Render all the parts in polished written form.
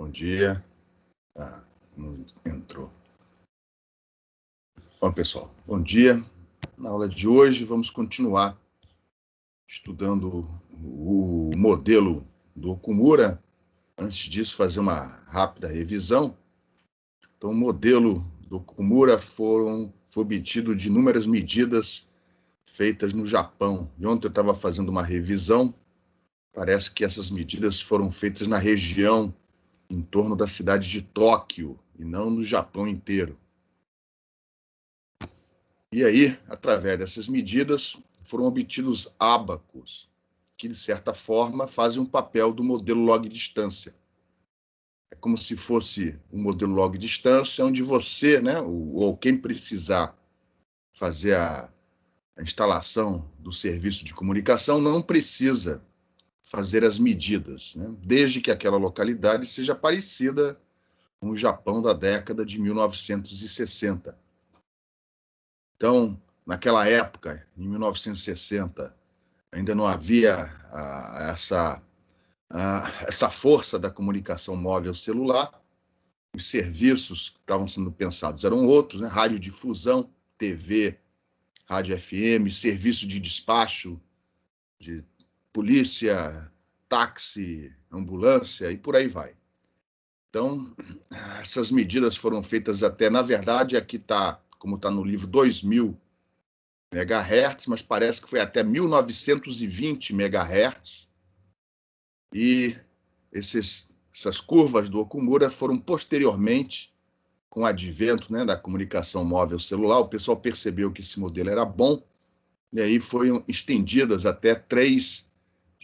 Bom dia. Não entrou. Bom, pessoal, bom dia. Na aula de hoje, vamos continuar estudando o modelo do Okumura. Antes disso, fazer uma rápida revisão. Então, o modelo do Okumura foi obtido de inúmeras medidas feitas no Japão. E ontem eu estava fazendo uma revisão. Parece que essas medidas foram feitas na região em torno da cidade de Tóquio, e não no Japão inteiro. E aí, através dessas medidas, foram obtidos ábacos, que, de certa forma, fazem um papel do modelo log-distância. É como se fosse um modelo log-distância, onde você, ou quem precisar fazer a instalação do serviço de comunicação, não precisa fazer as medidas, desde que aquela localidade seja parecida com o Japão da década de 1960. Então, naquela época, em 1960, ainda não havia essa força da comunicação móvel celular. Os serviços que estavam sendo pensados eram outros, radiodifusão, TV, rádio FM, serviço de despacho, de polícia, táxi, ambulância e por aí vai. Então, essas medidas foram feitas até, na verdade, aqui está, como está no livro, 2000 MHz, mas parece que foi até 1920 MHz. E essas curvas do Okumura foram posteriormente, com o advento da comunicação móvel celular, o pessoal percebeu que esse modelo era bom, e aí foram estendidas até 3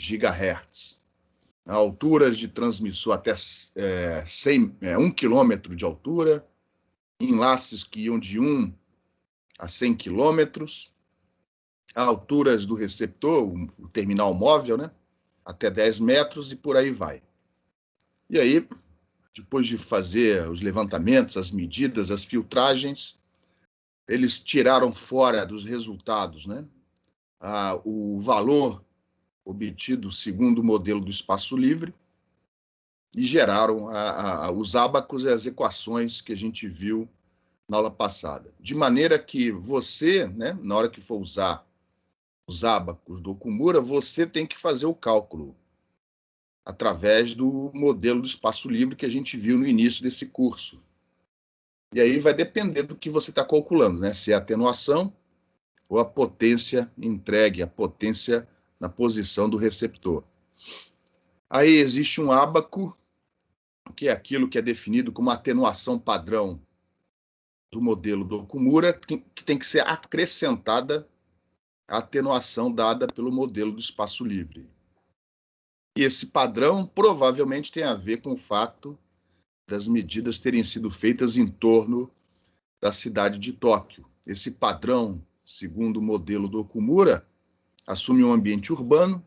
GHz. A alturas de transmissor até 1 km de altura, enlaces que iam de 1 a 100 quilômetros, alturas do receptor, o terminal móvel, até 10 metros e por aí vai. E aí, depois de fazer os levantamentos, as medidas, as filtragens, eles tiraram fora dos resultados o valor obtido segundo o modelo do espaço livre e geraram os ábacos e as equações que a gente viu na aula passada. De maneira que você, na hora que for usar os ábacos do Okumura, você tem que fazer o cálculo através do modelo do espaço livre que a gente viu no início desse curso. E aí vai depender do que você está calculando, se é a atenuação ou a potência entregue, a potência na posição do receptor. Aí existe um ábaco, que é aquilo que é definido como atenuação padrão do modelo do Okumura, que tem que ser acrescentada à atenuação dada pelo modelo do espaço livre. E esse padrão provavelmente tem a ver com o fato das medidas terem sido feitas em torno da cidade de Tóquio. Esse padrão, segundo o modelo do Okumura, assume um ambiente urbano,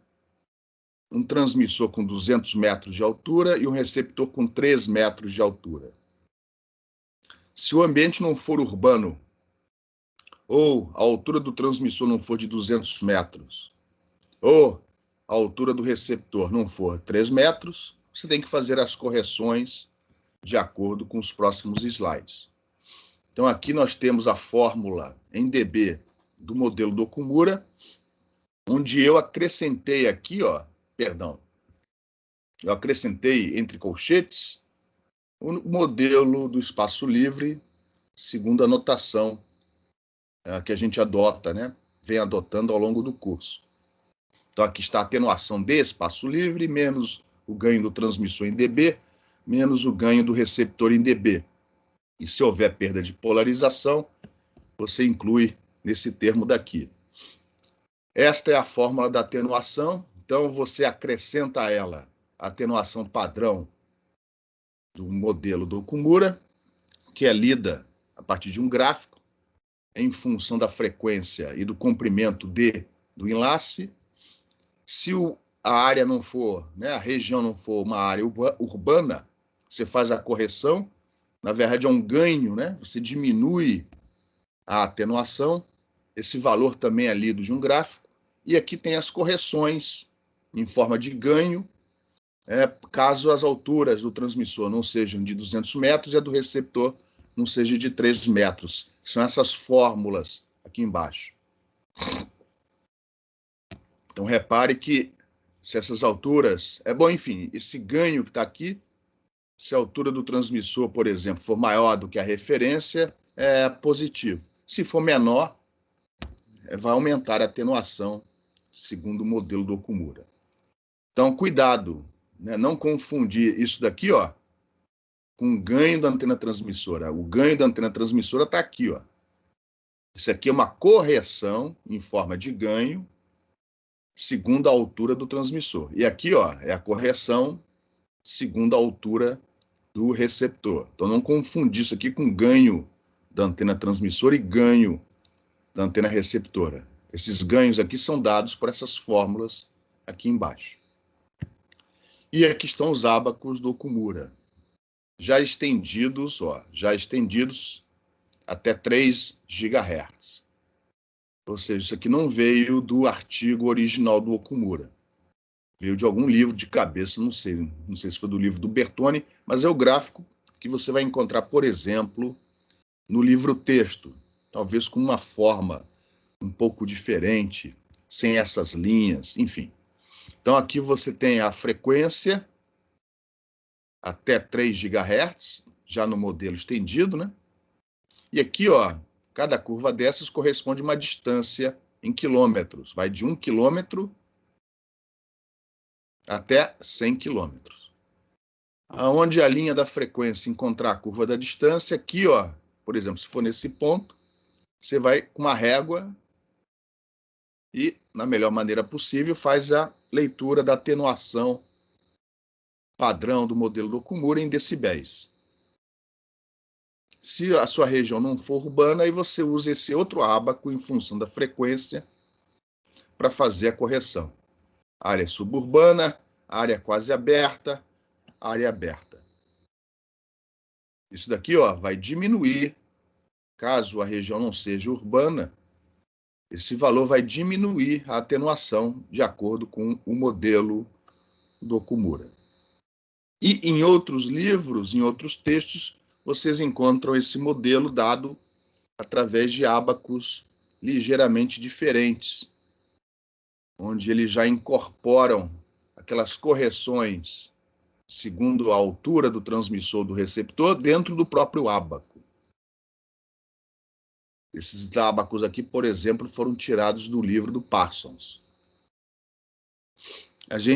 um transmissor com 200 metros de altura e um receptor com 3 metros de altura. Se o ambiente não for urbano, ou a altura do transmissor não for de 200 metros, ou a altura do receptor não for 3 metros, você tem que fazer as correções de acordo com os próximos slides. Então, aqui nós temos a fórmula em dB do modelo do Okumura, onde eu acrescentei aqui, eu acrescentei entre colchetes o modelo do espaço livre, segundo a notação que a gente adota, vem adotando ao longo do curso. Então, aqui está a atenuação de espaço livre, menos o ganho do transmissor em dB, menos o ganho do receptor em dB. E se houver perda de polarização, você inclui nesse termo daqui. Esta é a fórmula da atenuação, então você acrescenta a ela a atenuação padrão do modelo do Okumura, que é lida a partir de um gráfico, em função da frequência e do comprimento do enlace. Se a área não for, a região não for uma área urbana, você faz a correção, na verdade é um ganho, você diminui a atenuação, esse valor também é lido de um gráfico, e aqui tem as correções em forma de ganho caso as alturas do transmissor não sejam de 200 metros e a do receptor não seja de 3 metros. São essas fórmulas aqui embaixo. Então, repare que se essas alturas... bom, enfim, esse ganho que está aqui, se a altura do transmissor, por exemplo, for maior do que a referência, é positivo. Se for menor, vai aumentar a atenuação, segundo o modelo do Okumura. Então, cuidado, né? Não confundir isso daqui, ó, com o ganho da antena transmissora. O ganho da antena transmissora está aqui, ó. Isso aqui é uma correção em forma de ganho, segundo a altura do transmissor. E aqui, ó, é a correção segundo a altura do receptor. Então, não confundir isso aqui com ganho da antena transmissora e ganho da antena receptora. Esses ganhos aqui são dados por essas fórmulas aqui embaixo. E aqui estão os ábacos do Okumura, já estendidos até 3 GHz. Ou seja, isso aqui não veio do artigo original do Okumura. Veio de algum livro de cabeça, não sei se foi do livro do Bertone, mas é o gráfico que você vai encontrar, por exemplo, no livro texto, talvez com uma forma um pouco diferente, sem essas linhas, enfim. Então, aqui você tem a frequência até 3 GHz, já no modelo estendido, né? E aqui, ó, cada curva dessas corresponde a uma distância em quilômetros. Vai de 1 quilômetro até 100 quilômetros. Aonde a linha da frequência encontrar a curva da distância, aqui, ó, por exemplo, se for nesse ponto, você vai com uma régua e, na melhor maneira possível, faz a leitura da atenuação padrão do modelo do Okumura em decibéis. Se a sua região não for urbana, aí você usa esse outro ábaco em função da frequência para fazer a correção. Área suburbana, área quase aberta, área aberta. Isso daqui, ó, vai diminuir, caso a região não seja urbana, esse valor vai diminuir a atenuação de acordo com o modelo do Okumura. E em outros livros, em outros textos, vocês encontram esse modelo dado através de ábacos ligeiramente diferentes, onde eles já incorporam aquelas correções segundo a altura do transmissor do receptor dentro do próprio ábaco. Esses ábacos aqui, por exemplo, foram tirados do livro do Parsons.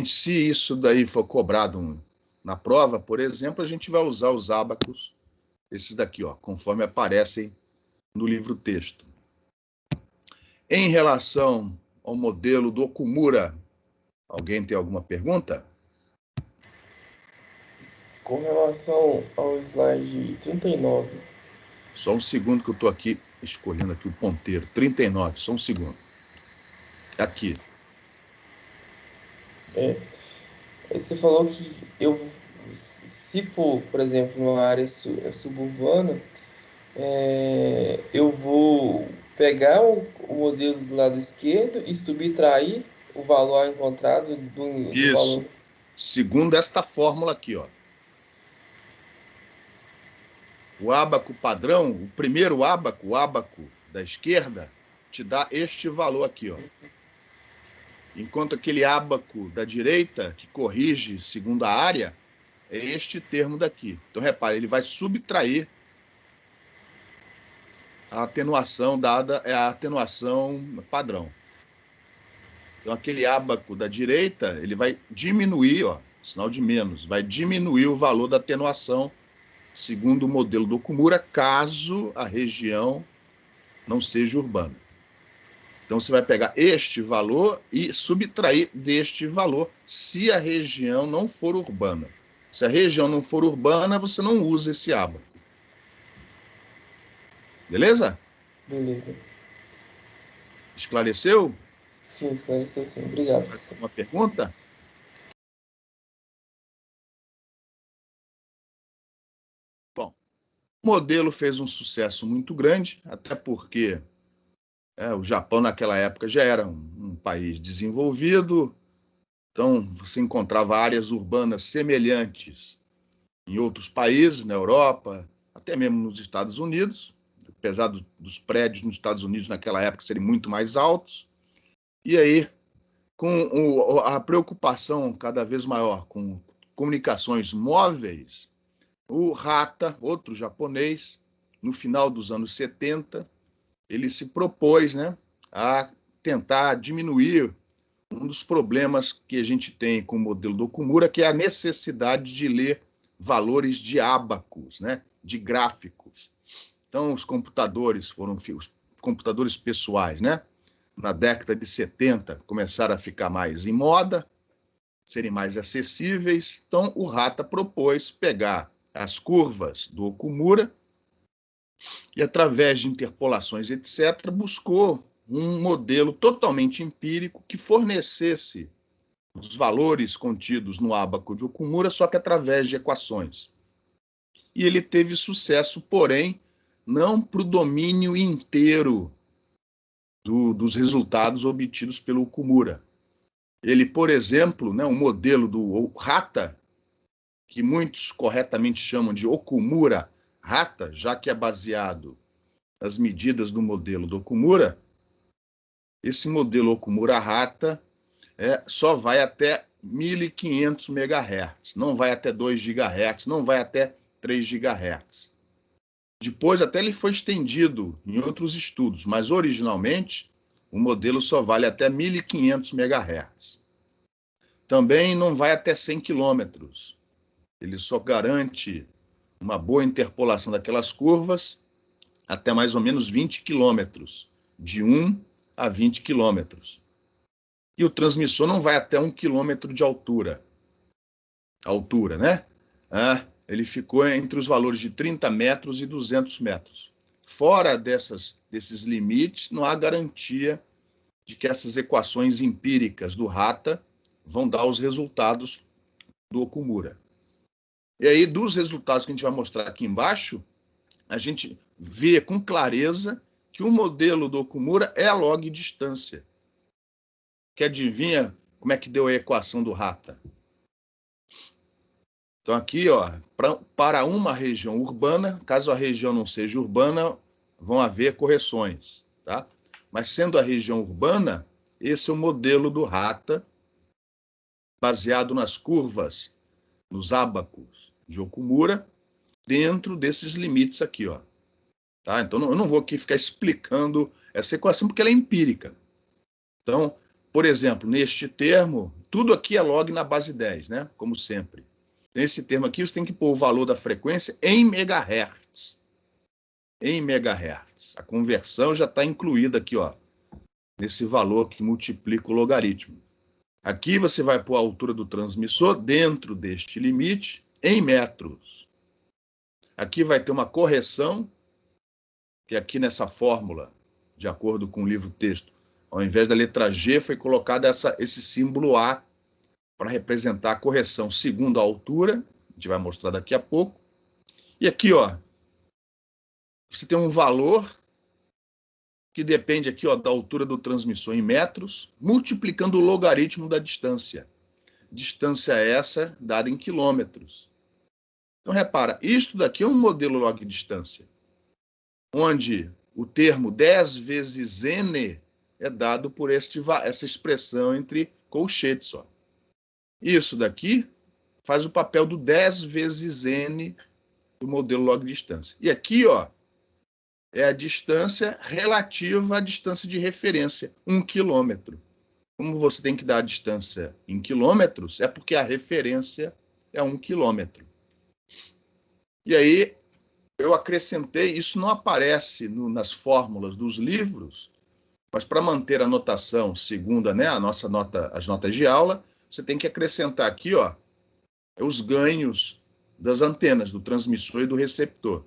Se isso daí for cobrado na prova, por exemplo, a gente vai usar os ábacos, esses daqui, ó, conforme aparecem no livro texto. Em relação ao modelo do Okumura, alguém tem alguma pergunta? Com relação ao slide 39. Só um segundo que eu estou aqui escolhendo aqui o ponteiro. 39, só um segundo. Aqui. Você falou que se for, por exemplo, numa área suburbana, eu vou pegar o modelo do lado esquerdo e subtrair o valor encontrado do valor. Segundo esta fórmula aqui, ó. O ábaco padrão, o primeiro ábaco, o ábaco da esquerda, te dá este valor aqui, ó. Enquanto aquele ábaco da direita, que corrige segundo a área, é este termo daqui. Então, repare, ele vai subtrair a atenuação dada, é a atenuação padrão. Então, aquele ábaco da direita, ele vai diminuir, ó, sinal de menos, vai diminuir o valor da atenuação segundo o modelo do Okumura, caso a região não seja urbana. Então, você vai pegar este valor e subtrair deste valor se a região não for urbana. Se a região não for urbana, você não usa esse ábaco. Beleza? Beleza. Esclareceu? Sim, esclareceu sim. Obrigado. Uma pergunta? Bom, o modelo fez um sucesso muito grande, até porque o Japão naquela época já era um país desenvolvido, Então, você encontrava áreas urbanas semelhantes em outros países, na Europa, até mesmo nos Estados Unidos, apesar dos prédios nos Estados Unidos naquela época serem muito mais altos. E aí, com a preocupação cada vez maior com comunicações móveis, o Hata, outro japonês, no final dos anos 70, ele se propôs, né, a tentar diminuir um dos problemas que a gente tem com o modelo do Okumura, que é a necessidade de ler valores de ábacos, né, de gráficos. Então, os computadores os computadores pessoais, né, na década de 70, começaram a ficar mais em moda, serem mais acessíveis. Então, o Hata propôs pegar as curvas do Okumura e, através de interpolações, etc., buscou um modelo totalmente empírico que fornecesse os valores contidos no ábaco de Okumura, só que através de equações. E ele teve sucesso, porém, não para o domínio inteiro dos resultados obtidos pelo Okumura. Ele, por exemplo, né, o modelo do Hata, que muitos corretamente chamam de Okumura Hata, já que é baseado nas medidas do modelo do Okumura, esse modelo Okumura Hata só vai até 1.500 MHz, não vai até 2 GHz, não vai até 3 GHz. Depois até ele foi estendido em outros estudos, mas originalmente o modelo só vale até 1.500 MHz. Também não vai até 100 km. Ele só garante uma boa interpolação daquelas curvas até mais ou menos 20 km, de 1 a 20 km. E o transmissor não vai até 1 km de altura, né? Ele ficou entre os valores de 30 metros e 200 metros. Fora desses limites, não há garantia de que essas equações empíricas do Hata vão dar os resultados do Okumura. E aí, dos resultados que a gente vai mostrar aqui embaixo, a gente vê com clareza que o modelo do Okumura é a log distância. Que adivinha como é que deu a equação do Hata? Então, aqui, ó, para uma região urbana, caso a região não seja urbana, vão haver correções, tá? Mas sendo a região urbana, esse é o modelo do Hata, baseado nas curvas, nos ábacos de Okumura, dentro desses limites aqui, ó. Tá? Então, eu não vou aqui ficar explicando essa equação, porque ela é empírica. Então, por exemplo, neste termo, tudo aqui é log na base 10, né? Como sempre. Nesse termo aqui, você tem que pôr o valor da frequência em megahertz. Em megahertz. A conversão já está incluída aqui, ó, nesse valor que multiplica o logaritmo. Aqui você vai pôr a altura do transmissor dentro deste limite em metros. Aqui vai ter uma correção, que aqui nessa fórmula, de acordo com o livro-texto, ao invés da letra G, foi colocado esse símbolo A para representar a correção segundo a altura, a gente vai mostrar daqui a pouco. E aqui, ó, você tem um valor que depende aqui, ó, da altura do transmissor em metros, multiplicando o logaritmo da distância. Distância essa dada em quilômetros. Então, repara, isto daqui é um modelo log distância, onde o termo 10 vezes n é dado por essa expressão entre colchetes, ó. Isso daqui faz o papel do 10 vezes n do modelo log distância. E aqui, ó, é a distância relativa à distância de referência, 1 quilômetro. Como você tem que dar a distância em quilômetros, é porque a referência é 1 quilômetro. E aí, eu acrescentei, isso não aparece nas fórmulas dos livros, mas para manter a notação segundo, né, as notas de aula, você tem que acrescentar aqui, ó, os ganhos das antenas, do transmissor e do receptor.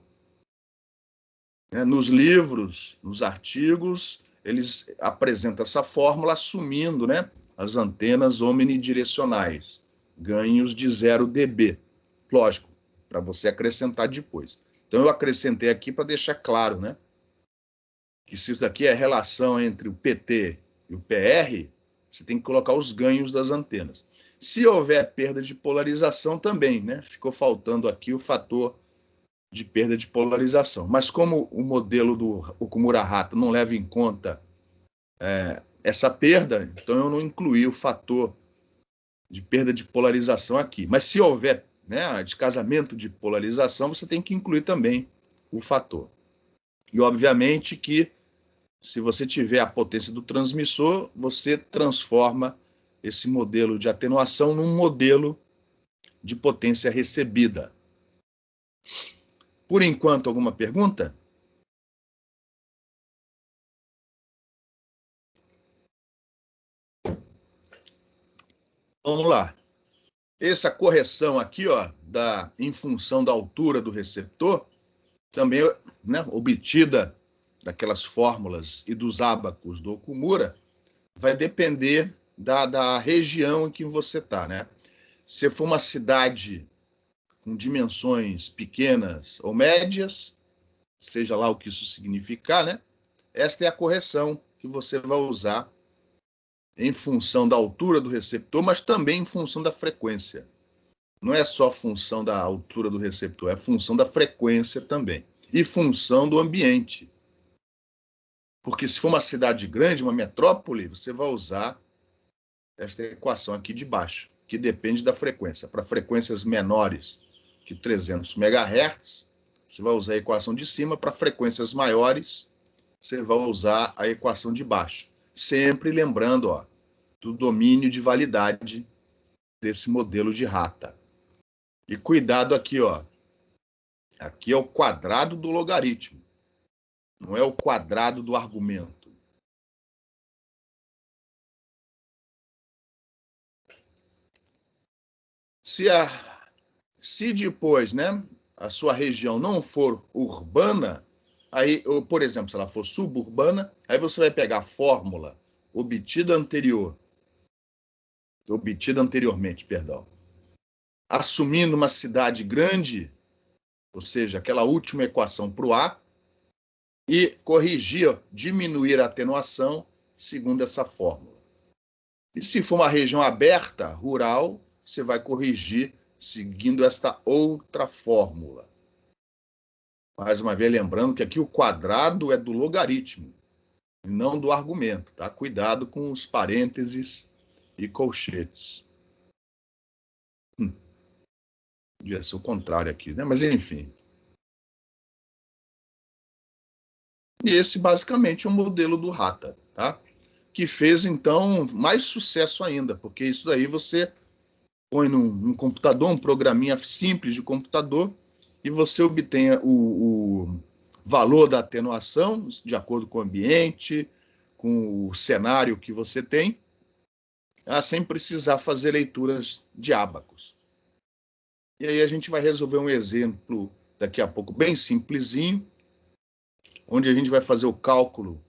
Nos livros, nos artigos, eles apresentam essa fórmula assumindo, né, as antenas omnidirecionais, ganhos de 0 dB. Lógico, para você acrescentar depois. Então, eu acrescentei aqui para deixar claro, né, que se isso daqui é a relação entre o PT e o PR, você tem que colocar os ganhos das antenas. Se houver perda de polarização também, né? Ficou faltando aqui o fator de perda de polarização. Mas como o modelo do Okumura-Hata não leva em conta essa perda, então eu não incluí o fator de perda de polarização aqui. Mas se houver, né, descasamento de polarização, você tem que incluir também o fator. E, obviamente, que se você tiver a potência do transmissor, você transforma esse modelo de atenuação num modelo de potência recebida. Por enquanto, alguma pergunta? Vamos lá. Essa correção aqui, ó, em função da altura do receptor, também, né, obtida daquelas fórmulas e dos ábacos do Okumura, vai depender da região em que você está, né? Se for uma cidade com dimensões pequenas ou médias, seja lá o que isso significar, né? Esta é a correção que você vai usar em função da altura do receptor, mas também em função da frequência. Não é só função da altura do receptor, é função da frequência também. E função do ambiente. Porque se for uma cidade grande, uma metrópole, você vai usar esta equação aqui de baixo, que depende da frequência. Para frequências menores que 300 MHz, você vai usar a equação de cima. Para frequências maiores, você vai usar a equação de baixo. Sempre lembrando, ó, do domínio de validade desse modelo de Hata. E cuidado aqui, ó. Aqui é o quadrado do logaritmo, não é o quadrado do argumento. Se depois, né, a sua região não for urbana, aí, ou, por exemplo, se ela for suburbana, aí você vai pegar a fórmula obtida anteriormente, perdão, assumindo uma cidade grande, ou seja, aquela última equação para o A, e corrigir, diminuir a atenuação segundo essa fórmula. E se for uma região aberta, rural, você vai corrigir seguindo esta outra fórmula. Mais uma vez, lembrando que aqui o quadrado é do logaritmo, e não do argumento, tá? Cuidado com os parênteses e colchetes. Podia ser o contrário aqui, né? Mas, enfim. E esse, basicamente, é o modelo do Hata, tá? Que fez, então, mais sucesso ainda, porque isso daí você põe num computador, um programinha simples de computador, e você obtém o valor da atenuação de acordo com o ambiente, com o cenário que você tem, sem precisar fazer leituras de ábacos. E aí a gente vai resolver um exemplo daqui a pouco bem simplesinho, onde a gente vai fazer o cálculo,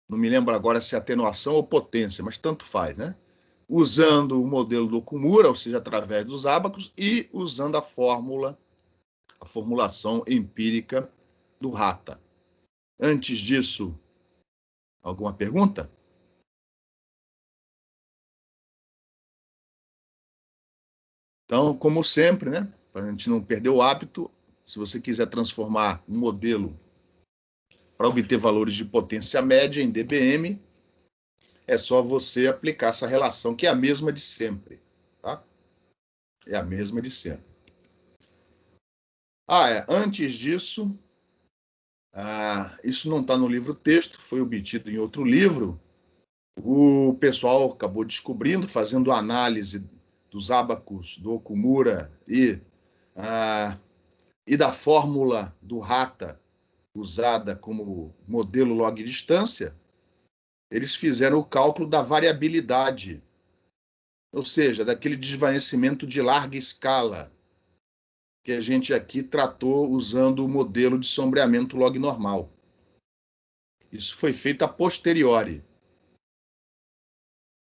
não me lembro agora se é atenuação ou potência, mas tanto faz, né? Usando o modelo do Okumura, ou seja, através dos ábacos, e usando a formulação empírica do Hata. Antes disso, alguma pergunta? Então, como sempre, né, para a gente não perder o hábito, se você quiser transformar um modelo para obter valores de potência média em dBm, é só você aplicar essa relação, que é a mesma de sempre, tá? É a mesma de sempre. Antes disso, isso não está no livro texto, foi obtido em outro livro. O pessoal acabou descobrindo, fazendo análise dos ábacos do Okumura e da fórmula do Hata, usada como modelo log distância, eles fizeram o cálculo da variabilidade, ou seja, daquele desvanecimento de larga escala, que a gente aqui tratou usando o modelo de sombreamento log normal. Isso foi feito a posteriori,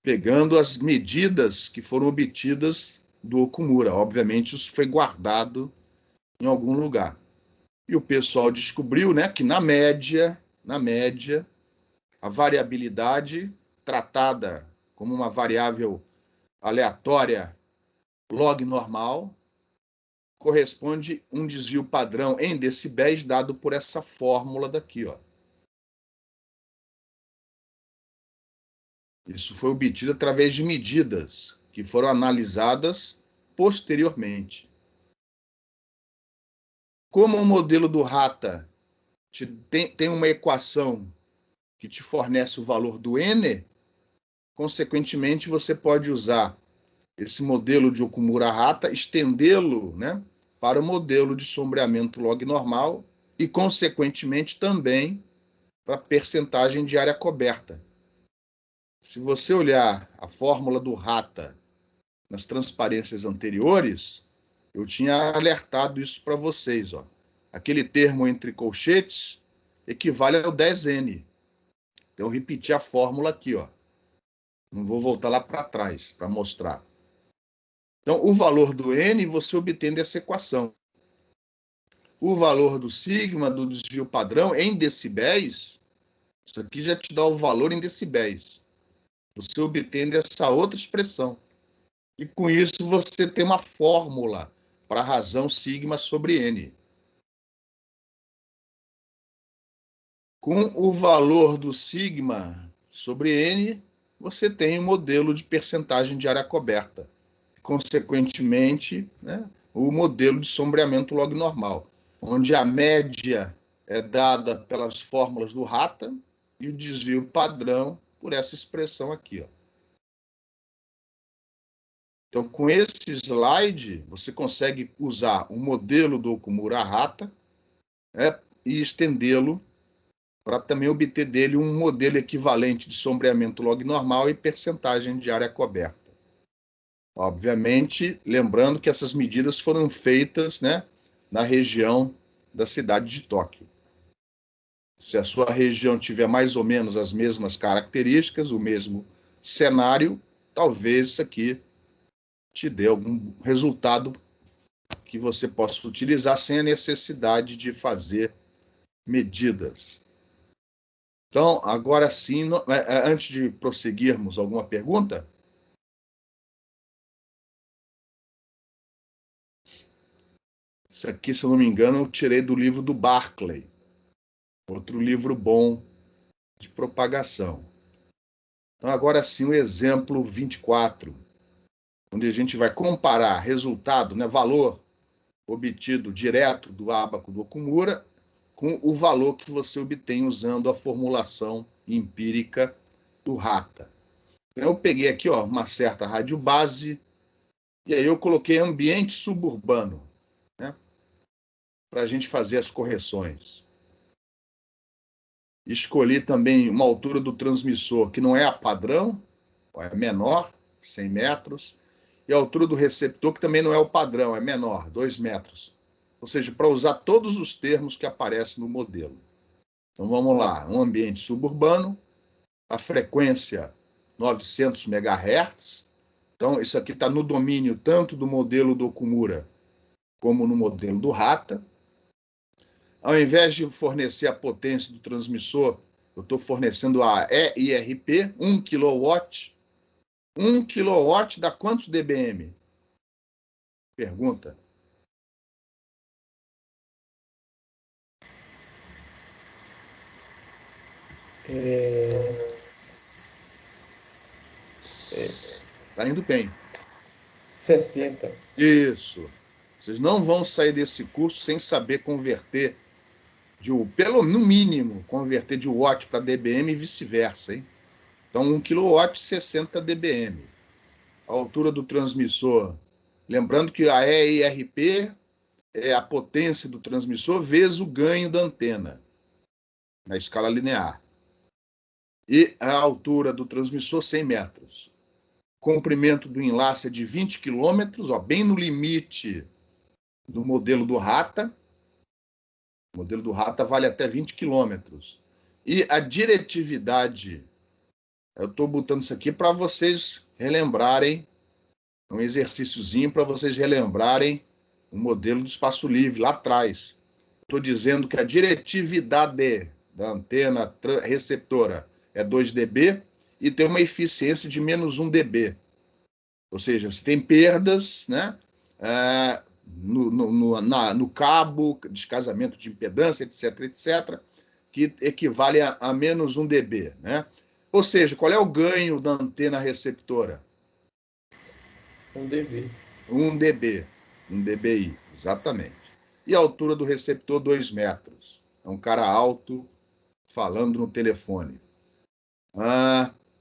pegando as medidas que foram obtidas do Okumura. Obviamente, isso foi guardado em algum lugar. E o pessoal descobriu, né, que na média, a variabilidade tratada como uma variável aleatória log normal corresponde um desvio padrão em decibéis dado por essa fórmula daqui, ó. Isso foi obtido através de medidas que foram analisadas posteriormente. Como o modelo do Rata tem uma equação que te fornece o valor do N, consequentemente, você pode usar esse modelo de Okumura-Rata, estendê-lo, né, para o modelo de sombreamento log normal e, consequentemente, também para a percentagem de área coberta. Se você olhar a fórmula do Rata nas transparências anteriores, eu tinha alertado isso para vocês, ó. Aquele termo entre colchetes equivale ao 10N. Então, eu repeti a fórmula aqui, ó. Não vou voltar lá para trás para mostrar. Então, o valor do N você obtém dessa equação. O valor do sigma, do desvio padrão, em decibéis, isso aqui já te dá o valor em decibéis. Você obtém dessa outra expressão. E com isso você tem uma fórmula para a razão sigma sobre N. Com o valor do sigma sobre N, você tem um modelo de percentagem de área coberta. Consequentemente, né, o modelo de sombreamento log normal, onde a média é dada pelas fórmulas do Rata e o desvio padrão por essa expressão aqui, ó. Então, com esse slide, você consegue usar o modelo do Okumura-Rata, né, e estendê-lo para também obter dele um modelo equivalente de sombreamento log normal e percentagem de área coberta. Obviamente, lembrando que essas medidas foram feitas, né, na região da cidade de Tóquio. Se a sua região tiver mais ou menos as mesmas características, o mesmo cenário, talvez isso aqui te dê algum resultado que você possa utilizar sem a necessidade de fazer medidas. Então, agora sim, antes de prosseguirmos, alguma pergunta? Isso aqui, se eu não me engano, eu tirei do livro do Barclay, outro livro bom de propagação. Então, agora sim, o exemplo 24, onde a gente vai comparar resultado, né, valor obtido direto do ábaco do Okumura com o valor que você obtém usando a formulação empírica do Rata. Então, eu peguei aqui, ó, uma certa rádio base, e aí eu coloquei ambiente suburbano, né, para a gente fazer as correções. Escolhi também uma altura do transmissor que não é a padrão, é menor, 100 metros, e a altura do receptor que também não é o padrão, é menor, 2 metros. Ou seja, para usar todos os termos que aparecem no modelo. Então vamos lá, um ambiente suburbano, a frequência 900 MHz. Então isso aqui está no domínio tanto do modelo do Okumura como no modelo do Rata. Ao invés de fornecer a potência do transmissor, eu estou fornecendo a EIRP, 1 kW. 1 kW dá quantos dBm? Pergunta. Está indo bem. 60. Isso. Vocês não vão sair desse curso sem saber converter no mínimo, converter de watt para dBm e vice-versa, hein? Então, 1 kW, 60 dBm. A altura do transmissor. Lembrando que a EIRP é a potência do transmissor vezes o ganho da antena, na escala linear. E a altura do transmissor, 100 metros. Comprimento do enlace é de 20 quilômetros, bem no limite do modelo do Rata. O modelo do Rata vale até 20 quilômetros. E a diretividade, eu estou botando isso aqui para vocês relembrarem, um exercíciozinho para vocês relembrarem o modelo do espaço livre lá atrás. Estou dizendo que a diretividade da antena receptora é 2 dB e tem uma eficiência de menos 1 dB. Ou seja, você tem perdas, né? No cabo, descasamento de impedância, etc., etc., que equivale a menos 1 dB, né? Ou seja, qual é o ganho da antena receptora? 1 dB. 1 dB, 1 dBi, exatamente. E a altura do receptor, 2 metros. É um cara alto falando no telefone.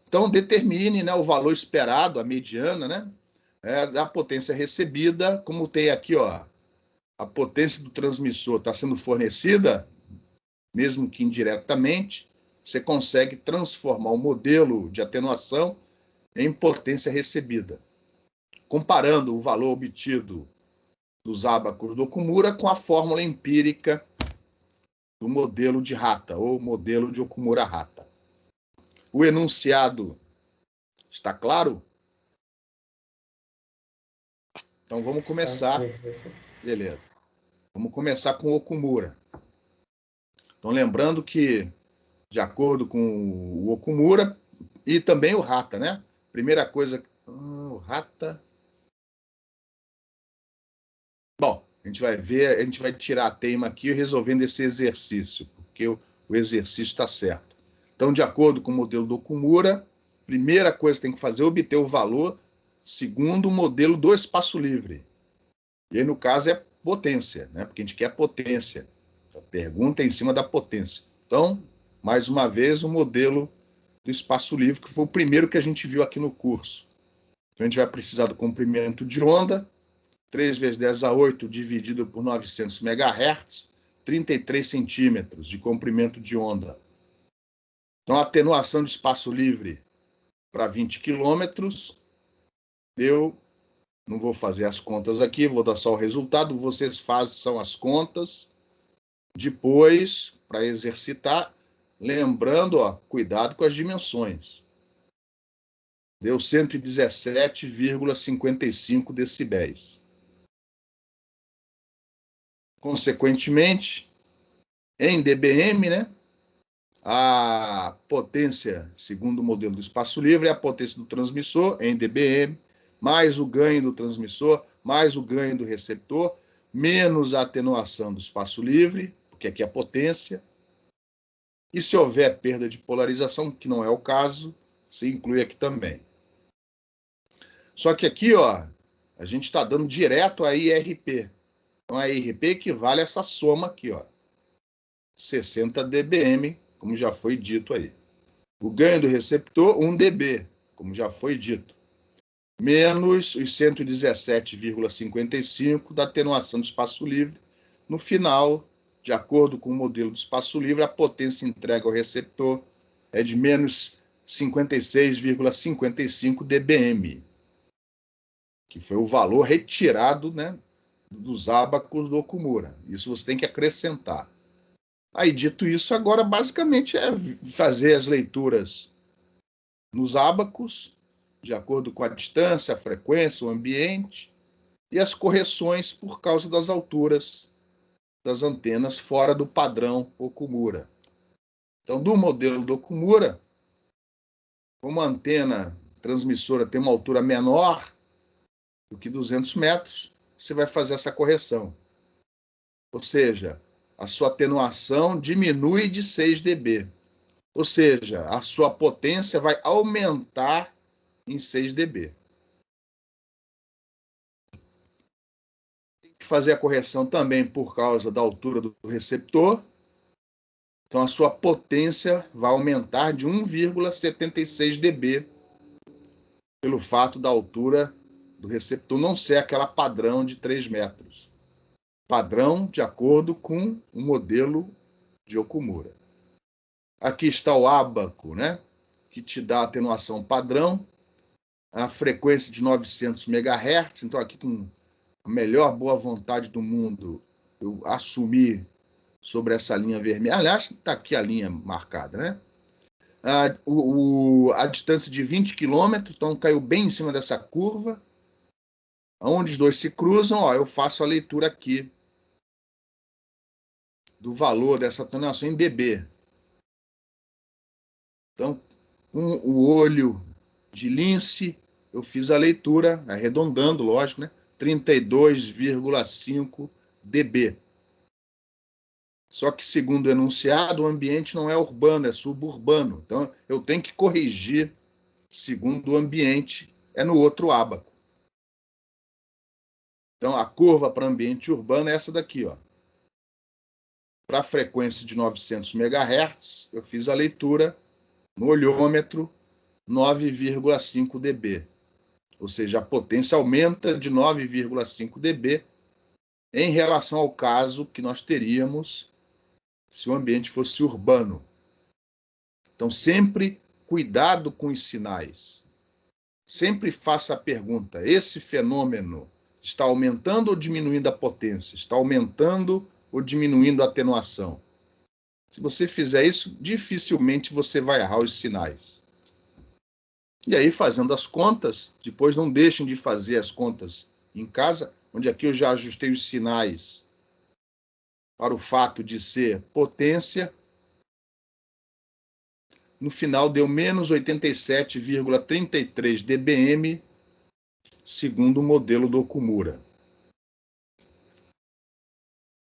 Então, determine, né, o valor esperado, a mediana, né, da potência recebida, como tem aqui, ó, a potência do transmissor está sendo fornecida, mesmo que indiretamente, você consegue transformar o modelo de atenuação em potência recebida, comparando o valor obtido dos ábacos do Okumura com a fórmula empírica do modelo de Hata, ou modelo de Okumura-Hata. O enunciado está claro? Então vamos começar. Sim, professor. Beleza. Vamos começar com o Okumura. Então, lembrando que, de acordo com o Okumura e também o Hata, né? Primeira coisa. O Hata. Bom, a gente vai ver, a gente vai tirar a teima aqui resolvendo esse exercício, porque o exercício está certo. Então, de acordo com o modelo do Okumura, primeira coisa que tem que fazer é obter o valor segundo o modelo do espaço livre. E aí, no caso, é potência, né? Porque a gente quer potência. A pergunta é em cima da potência. Então, mais uma vez, o modelo do espaço livre, que foi o primeiro que a gente viu aqui no curso. Então, a gente vai precisar do comprimento de onda, 3 vezes 10 a 8 dividido por 900 MHz, 33 centímetros de comprimento de onda. Então, a atenuação de espaço livre para 20 quilômetros deu. Não vou fazer as contas aqui, vou dar só o resultado. Vocês fazem as contas. Depois, para exercitar, lembrando, ó, cuidado com as dimensões. Deu 117,55 decibéis. Consequentemente, em dBm, né, a potência, segundo o modelo do espaço livre, é a potência do transmissor, em dBm, mais o ganho do transmissor, mais o ganho do receptor, menos a atenuação do espaço livre, porque aqui é a potência. E se houver perda de polarização, que não é o caso, se inclui aqui também. Só que aqui, ó, a gente está dando direto a IRP. Então, a IRP equivale a essa soma aqui, ó, 60 dBm, como já foi dito aí. O ganho do receptor, 1 dB, como já foi dito, menos os 117,55 da atenuação do espaço livre. No final, de acordo com o modelo do espaço livre, a potência entregue ao receptor é de menos 56,55 dBm, que foi o valor retirado, né, dos ábacos do Okumura. Isso você tem que acrescentar. Aí, dito isso, agora basicamente é fazer as leituras nos ábacos, de acordo com a distância, a frequência, o ambiente, e as correções por causa das alturas das antenas fora do padrão Okumura. Então, do modelo do Okumura, como a antena transmissora tem uma altura menor do que 200 metros, você vai fazer essa correção. Ou seja, a sua atenuação diminui de 6 dB. Ou seja, a sua potência vai aumentar em 6 dB. Tem que fazer a correção também por causa da altura do receptor. Então, a sua potência vai aumentar de 1,76 dB pelo fato da altura do receptor não ser aquela padrão de 3 metros. Padrão de acordo com o modelo de Okumura. Aqui está o ábaco, né, que te dá a atenuação padrão, a frequência de 900 MHz. Então, aqui com a melhor boa vontade do mundo, eu assumi sobre essa linha vermelha. Aliás, está aqui a linha marcada, né? A distância de 20 quilômetros, então caiu bem em cima dessa curva. Onde os dois se cruzam, ó, eu faço a leitura aqui do valor dessa atenuação em dB. Então, com o olho de lince, eu fiz a leitura, arredondando, lógico, né? 32,5 dB. Só que, segundo o enunciado, o ambiente não é urbano, é suburbano. Então, eu tenho que corrigir, segundo o ambiente, é no outro ábaco. Então, a curva para ambiente urbano é essa daqui, ó. Para a frequência de 900 MHz, eu fiz a leitura no olhômetro 9,5 dB. Ou seja, a potência aumenta de 9,5 dB em relação ao caso que nós teríamos se o ambiente fosse urbano. Então, sempre cuidado com os sinais. Sempre faça a pergunta: esse fenômeno está aumentando ou diminuindo a potência? Está aumentando ou diminuindo a atenuação? Se você fizer isso, dificilmente você vai errar os sinais. E aí, fazendo as contas, depois não deixem de fazer as contas em casa, onde aqui eu já ajustei os sinais para o fato de ser potência. No final deu menos 87,33 dBm, segundo o modelo do Okumura.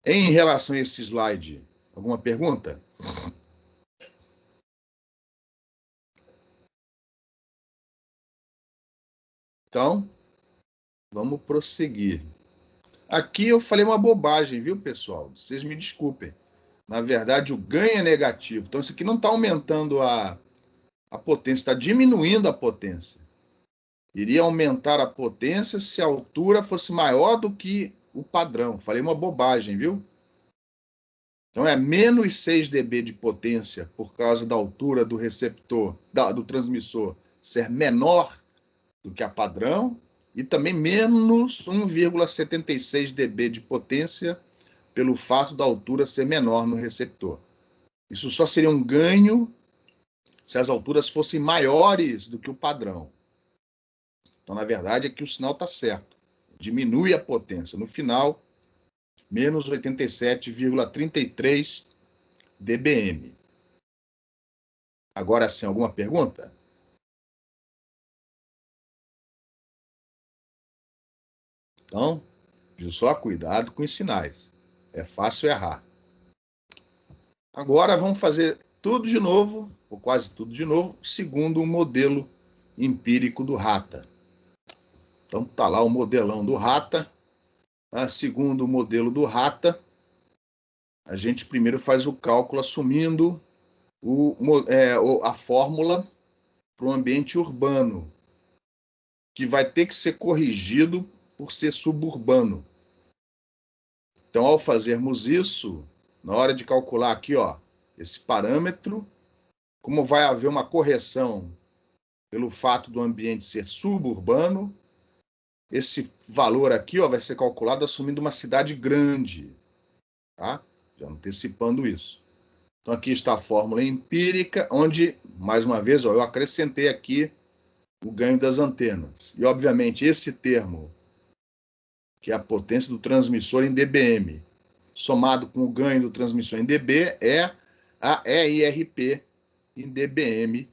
Em relação a esse slide, alguma pergunta? Então, vamos prosseguir. Aqui eu falei uma bobagem, viu, pessoal? Vocês me desculpem. Na verdade, o ganho é negativo. Então, isso aqui não está aumentando a potência, está diminuindo a potência. Iria aumentar a potência se a altura fosse maior do que o padrão. Falei uma bobagem, viu? Então, é menos 6 dB de potência por causa da altura do receptor, do transmissor ser menor do que a padrão, e também menos 1,76 dB de potência pelo fato da altura ser menor no receptor. Isso só seria um ganho se as alturas fossem maiores do que o padrão. Então, na verdade, aqui o sinal está certo. Diminui a potência. No final, menos 87,33 dBm. Agora sim, alguma pergunta? Então, só cuidado com os sinais. É fácil errar. Agora vamos fazer tudo de novo, ou quase tudo de novo, segundo o modelo empírico do Rata. Então, está lá o modelão do Rata. Segundo o modelo do Rata, a gente primeiro faz o cálculo assumindo a fórmula para o ambiente urbano, que vai ter que ser corrigido por ser suburbano. Então, ao fazermos isso, na hora de calcular aqui, ó, esse parâmetro, como vai haver uma correção pelo fato do ambiente ser suburbano, esse valor aqui, ó, vai ser calculado assumindo uma cidade grande, tá? Já antecipando isso. Então, aqui está a fórmula empírica, onde, mais uma vez, ó, eu acrescentei aqui o ganho das antenas. E, obviamente, esse termo, que é a potência do transmissor em dBm, somado com o ganho do transmissor em dB, é a EIRP em dBm,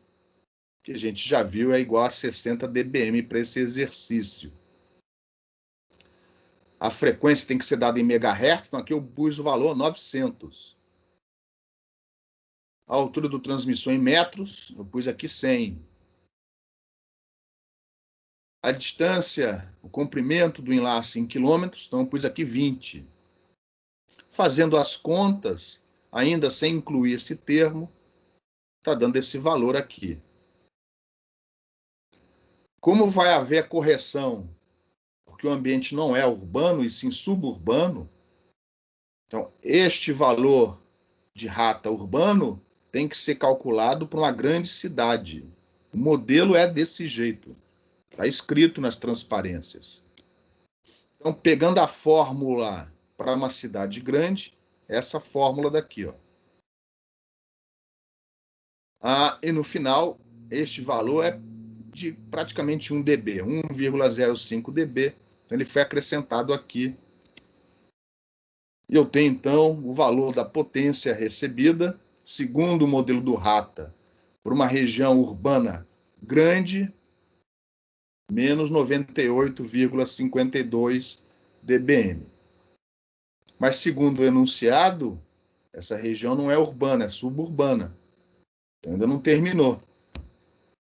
que a gente já viu é igual a 60 dBm para esse exercício. A frequência tem que ser dada em megahertz, então aqui eu pus o valor 900. A altura do transmissor em metros, eu pus aqui 100. A distância, o comprimento do enlace em quilômetros, então eu pus aqui 20. Fazendo as contas, ainda sem incluir esse termo, está dando esse valor aqui. Como vai haver a correção, porque o ambiente não é urbano e sim suburbano, então este valor de Rata urbano tem que ser calculado para uma grande cidade. O modelo é desse jeito. Está escrito nas transparências. Então, pegando a fórmula para uma cidade grande, essa fórmula daqui, ó. E no final, este valor é de praticamente 1 dB, 1,05 dB. Então, ele foi acrescentado aqui. E eu tenho, então, o valor da potência recebida, segundo o modelo do Rata, por uma região urbana grande, menos 98,52 dBm. Mas, segundo o enunciado, essa região não é urbana, é suburbana. Então, ainda não terminou.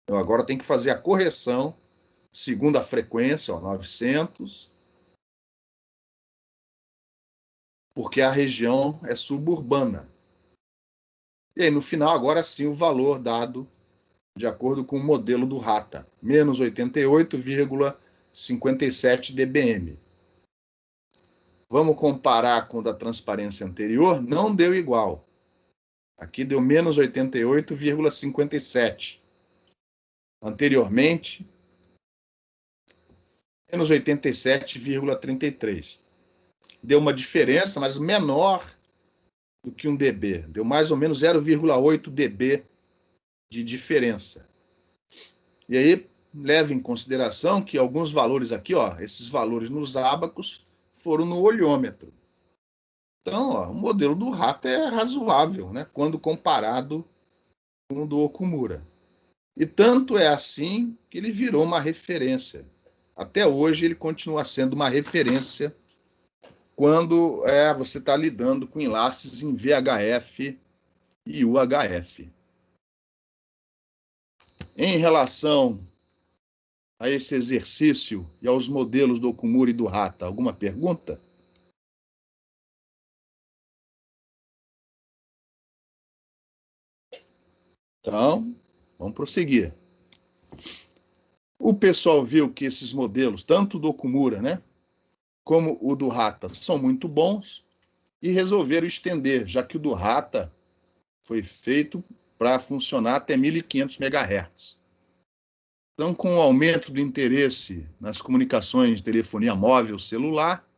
Então, agora tem que fazer a correção, segundo a frequência, 900, porque a região é suburbana. E aí, no final, agora sim, o valor dado de acordo com o modelo do RATA, menos 88,57 dBm. Vamos comparar com o da transparência anterior? Não deu igual. Aqui deu menos 88,57. Anteriormente, menos 87,33. Deu uma diferença, mas menor do que 1 dB. Deu mais ou menos 0,8 dB de diferença. E aí, leve em consideração que alguns valores aqui, ó, esses valores nos ábacos, foram no olhômetro. Então, ó, o modelo do RATA é razoável, né, quando comparado com o do Okumura. E tanto é assim que ele virou uma referência. Até hoje ele continua sendo uma referência quando você está lidando com enlaces em VHF e UHF. Em relação a esse exercício e aos modelos do Okumura e do RATA, alguma pergunta? Então, vamos prosseguir. O pessoal viu que esses modelos, tanto do Okumura, né, como o do RATA, são muito bons e resolveram estender, já que o do RATA foi feito para funcionar até 1.500 MHz. Então, com o aumento do interesse nas comunicações de telefonia móvel celular,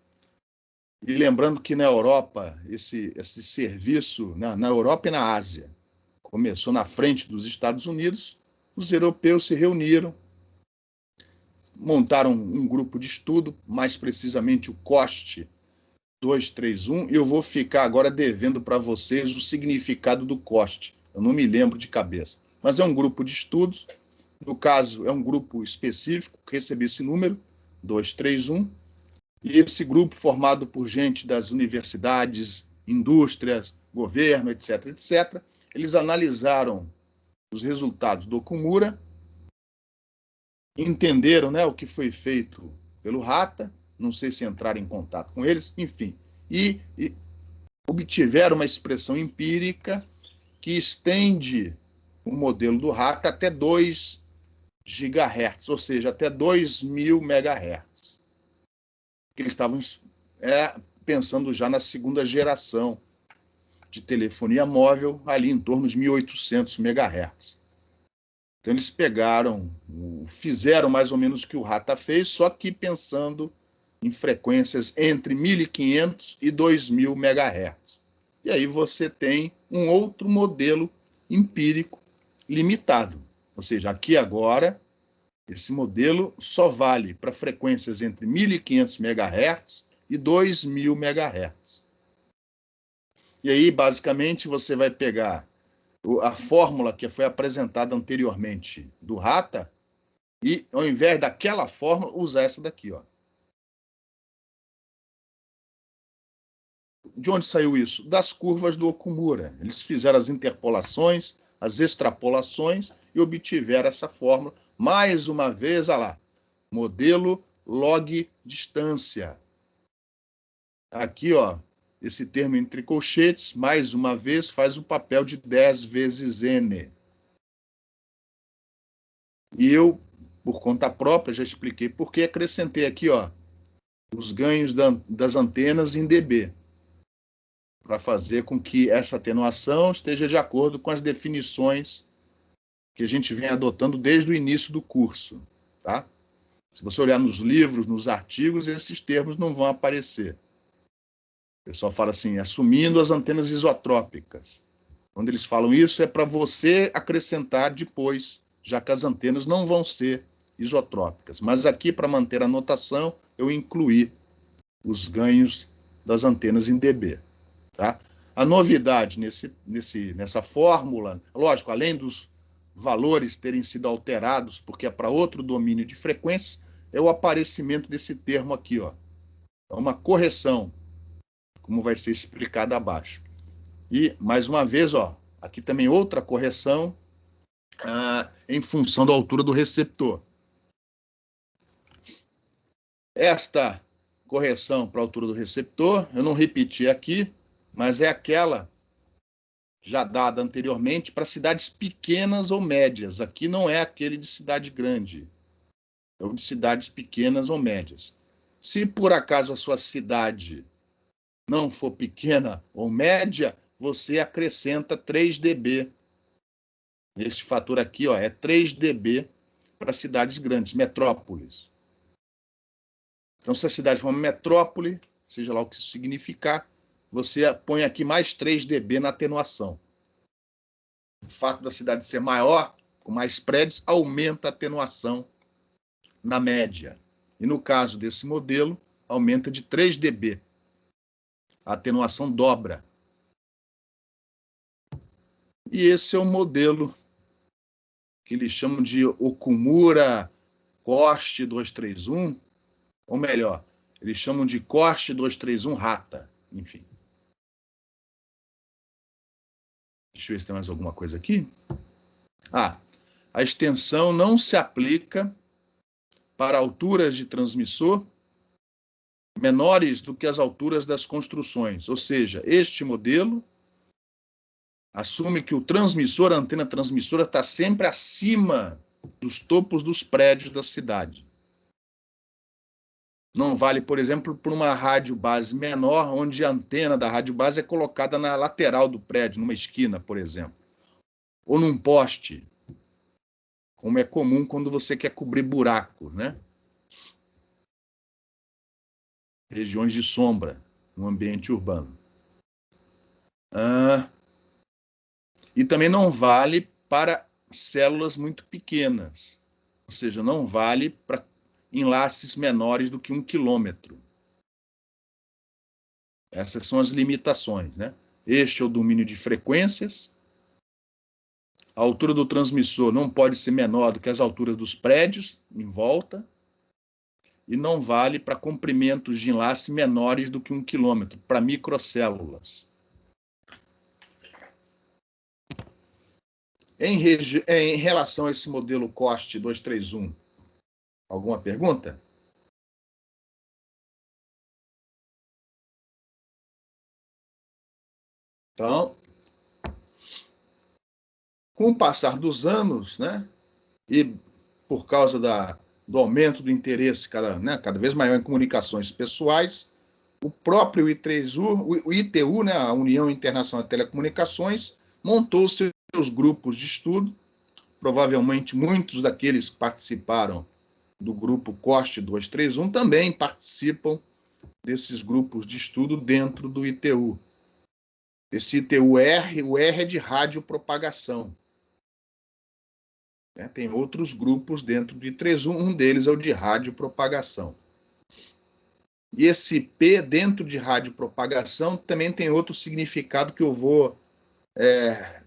e lembrando que na Europa, esse serviço, na Europa e na Ásia, começou na frente dos Estados Unidos, os europeus se reuniram, montaram um grupo de estudo, mais precisamente o COST 231, e eu vou ficar agora devendo para vocês o significado do COST, eu não me lembro de cabeça, mas é um grupo de estudos, no caso é um grupo específico, que recebeu esse número, 231, e esse grupo formado por gente das universidades, indústrias, governo, etc., etc., eles analisaram os resultados do Okumura, entenderam, né, o que foi feito pelo RATA, não sei se entraram em contato com eles, enfim, e obtiveram uma expressão empírica que estende o modelo do RATA até 2 GHz, ou seja, até 2.000 MHz. Eles estavam pensando já na segunda geração de telefonia móvel, ali em torno de 1.800 MHz. Então, eles fizeram mais ou menos o que o RATA fez, só que pensando em frequências entre 1.500 e 2.000 MHz. E aí você tem um outro modelo empírico limitado. Ou seja, aqui agora, esse modelo só vale para frequências entre 1.500 MHz e 2.000 MHz. E aí, basicamente, você vai pegar a fórmula que foi apresentada anteriormente do RATA e, ao invés daquela fórmula, usar essa daqui, ó. De onde saiu isso? Das curvas do Okumura. Eles fizeram as interpolações, as extrapolações e obtiveram essa fórmula. Mais uma vez, olha lá, modelo log distância. Aqui, ó, esse termo entre colchetes, mais uma vez, faz o papel de 10 vezes N. E eu, por conta própria, já expliquei por que acrescentei aqui, ó, os ganhos das antenas em dB, para fazer com que essa atenuação esteja de acordo com as definições que a gente vem adotando desde o início do curso, tá? Se você olhar nos livros, nos artigos, esses termos não vão aparecer. O pessoal fala assim, assumindo as antenas isotrópicas. Quando eles falam isso, é para você acrescentar depois, já que as antenas não vão ser isotrópicas. Mas aqui, para manter a notação, eu incluí os ganhos das antenas em dB. Tá? A novidade nessa fórmula, lógico, além dos valores terem sido alterados, porque é para outro domínio de frequência, é o aparecimento desse termo aqui, ó. É uma correção, como vai ser explicado abaixo. E, mais uma vez, ó, aqui também outra correção em função da altura do receptor. Esta correção para a altura do receptor, eu não repeti aqui, mas é aquela já dada anteriormente para cidades pequenas ou médias. Aqui não é aquele de cidade grande, é o de cidades pequenas ou médias. Se por acaso a sua cidade não for pequena ou média, você acrescenta 3 dB. Esse fator aqui, ó, é 3 dB para cidades grandes, metrópoles. Então, se a cidade for uma metrópole, seja lá o que isso significar, você põe aqui mais 3 dB na atenuação. O fato da cidade ser maior, com mais prédios, aumenta a atenuação na média. E no caso desse modelo, aumenta de 3 dB. A atenuação dobra. E esse é o modelo que eles chamam de Okumura Koste 231, ou melhor, eles chamam de Koste 231 Rata, enfim. Deixa eu ver se tem mais alguma coisa aqui. A extensão não se aplica para alturas de transmissor menores do que as alturas das construções. Ou seja, este modelo assume que o transmissor, a antena transmissora, está sempre acima dos topos dos prédios da cidade. Não vale, por exemplo, para uma rádio base menor, onde a antena da rádio base é colocada na lateral do prédio, numa esquina, por exemplo. Ou num poste, como é comum quando você quer cobrir buracos, né? Regiões de sombra, no ambiente urbano. E também não vale para células muito pequenas, ou seja, não vale para enlaces menores do que 1 quilômetro. Essas são as limitações, né? Este é o domínio de frequências. A altura do transmissor não pode ser menor do que as alturas dos prédios em volta. E não vale para comprimentos de enlace menores do que 1 quilômetro, para microcélulas. Em relação a esse modelo Koste 231, alguma pergunta? Então, com o passar dos anos, né, e por causa do aumento do interesse cada vez maior em comunicações pessoais, o próprio I3U, o ITU, né, a União Internacional de Telecomunicações, montou seus grupos de estudo. Provavelmente muitos daqueles que participaram do grupo Koste 231 também participam desses grupos de estudo dentro do ITU. Esse ITU-R, o R é de radiopropagação. Tem outros grupos dentro do I3U, um deles é o de radiopropagação. E esse P dentro de radiopropagação também tem outro significado que eu vou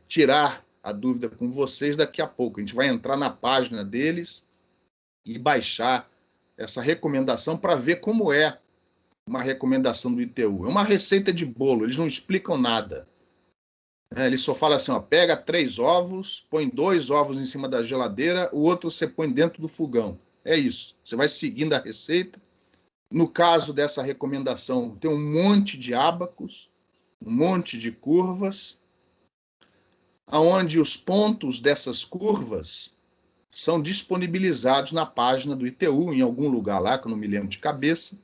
tirar a dúvida com vocês daqui a pouco. A gente vai entrar na página deles e baixar essa recomendação para ver como é uma recomendação do ITU. É uma receita de bolo, eles não explicam nada. Eles só falam assim, ó, pega 3 ovos, põe 2 ovos em cima da geladeira, o outro você põe dentro do fogão. É isso. Você vai seguindo a receita. No caso dessa recomendação, tem um monte de ábacos, um monte de curvas, aonde os pontos dessas curvas são disponibilizados na página do ITU, em algum lugar lá, que eu não me lembro de cabeça,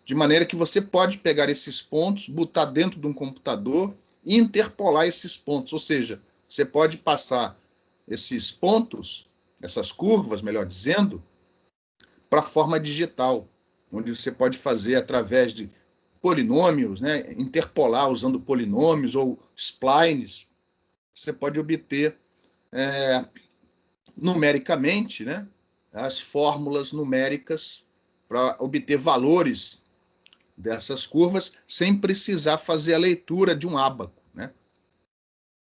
de maneira que você pode pegar esses pontos, botar dentro de um computador e interpolar esses pontos. Ou seja, você pode passar esses pontos, essas curvas, melhor dizendo, para a forma digital, onde você pode fazer através de polinômios, né, interpolar usando polinômios ou splines, você pode obter numericamente, né, as fórmulas numéricas para obter valores dessas curvas sem precisar fazer a leitura de um ábaco, né?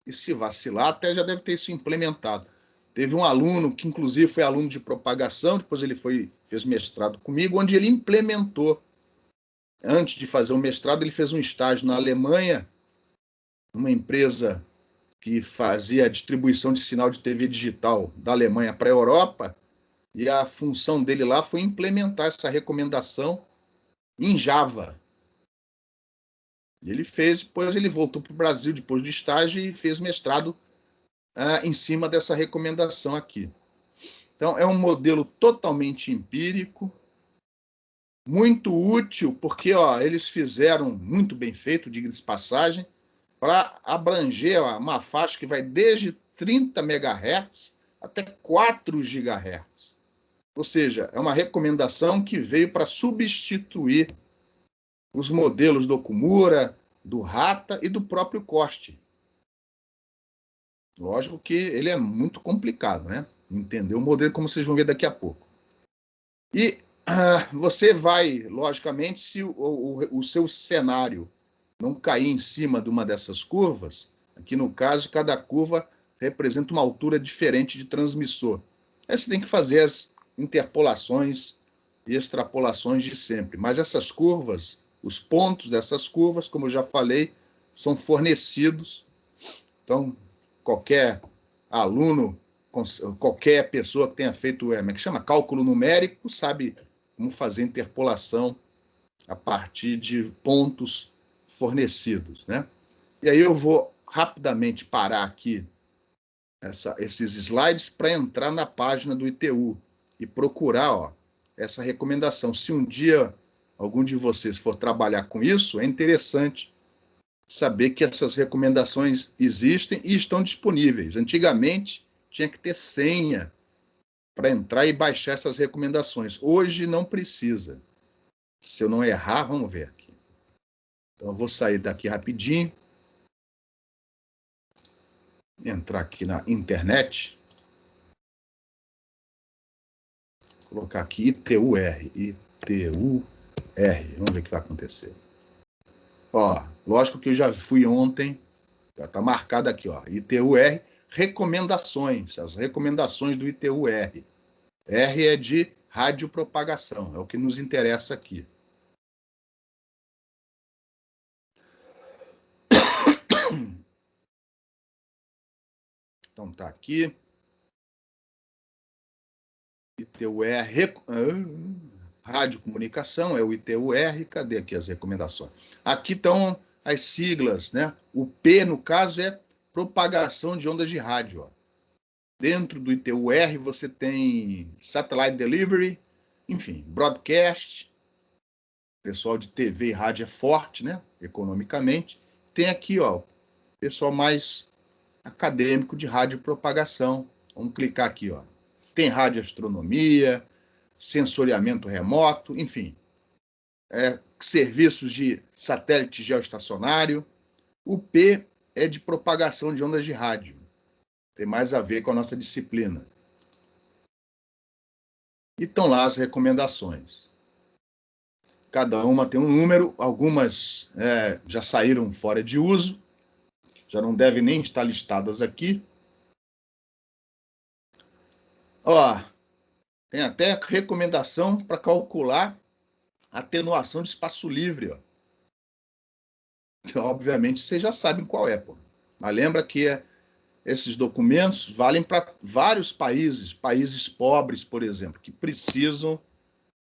E se vacilar, até já deve ter isso implementado. Teve um aluno que, inclusive, foi aluno de propagação, depois ele fez mestrado comigo, onde ele implementou. Antes de fazer o mestrado, ele fez um estágio na Alemanha, numa empresa que fazia a distribuição de sinal de TV digital da Alemanha para a Europa, e a função dele lá foi implementar essa recomendação em Java. E ele fez, depois ele voltou para o Brasil depois do estágio e fez mestrado em cima dessa recomendação aqui. Então, é um modelo totalmente empírico, muito útil, porque eles fizeram muito bem feito, diga-se de passagem, para abranger uma faixa que vai desde 30 MHz até 4 GHz. Ou seja, é uma recomendação que veio para substituir os modelos do Okumura, do Rata e do próprio Coste. Lógico que ele é muito complicado, né? Entender o modelo, como vocês vão ver daqui a pouco. E você vai, logicamente, se o seu cenário não cair em cima de uma dessas curvas, aqui no caso, cada curva representa uma altura diferente de transmissor. Aí você tem que fazer as interpolações e extrapolações de sempre. Mas essas curvas, os pontos dessas curvas, como eu já falei, são fornecidos. Então, qualquer aluno, qualquer pessoa que tenha feito, como é que chama? Cálculo numérico, sabe como fazer interpolação a partir de pontos fornecidos, né? E aí eu vou rapidamente parar aqui esses slides para entrar na página do ITU e procurar essa recomendação. Se um dia algum de vocês for trabalhar com isso, é interessante saber que essas recomendações existem e estão disponíveis. Antigamente, tinha que ter senha para entrar e baixar essas recomendações. Hoje não precisa. Se eu não errar, vamos ver aqui. Então, eu vou sair daqui rapidinho. Entrar aqui na internet. Colocar aqui ITUR. ITUR. Vamos ver o que vai acontecer. Lógico que eu já fui ontem. Já está marcado aqui, ITUR, recomendações. As recomendações do ITUR. R é de radiopropagação. É o que nos interessa aqui. Então, está aqui. ITUR, radiocomunicação, é o ITUR. Cadê aqui as recomendações? Aqui estão as siglas, né? O P, no caso, é propagação de ondas de rádio. Dentro do ITUR, você tem Satellite Delivery, enfim, Broadcast. O pessoal de TV e rádio é forte, né? Economicamente. Tem aqui, pessoal mais acadêmico de radiopropagação. Vamos clicar aqui, Tem radioastronomia, sensoriamento remoto, enfim. Serviços de satélite geoestacionário. O P é de propagação de ondas de rádio. Tem mais a ver com a nossa disciplina. E estão lá as recomendações. Cada uma tem um número, algumas já saíram fora de uso, já não devem nem estar listadas aqui. Tem até recomendação para calcular a atenuação de espaço livre. Obviamente, vocês já sabem qual é. Mas lembra que esses documentos valem para vários países pobres, por exemplo, que precisam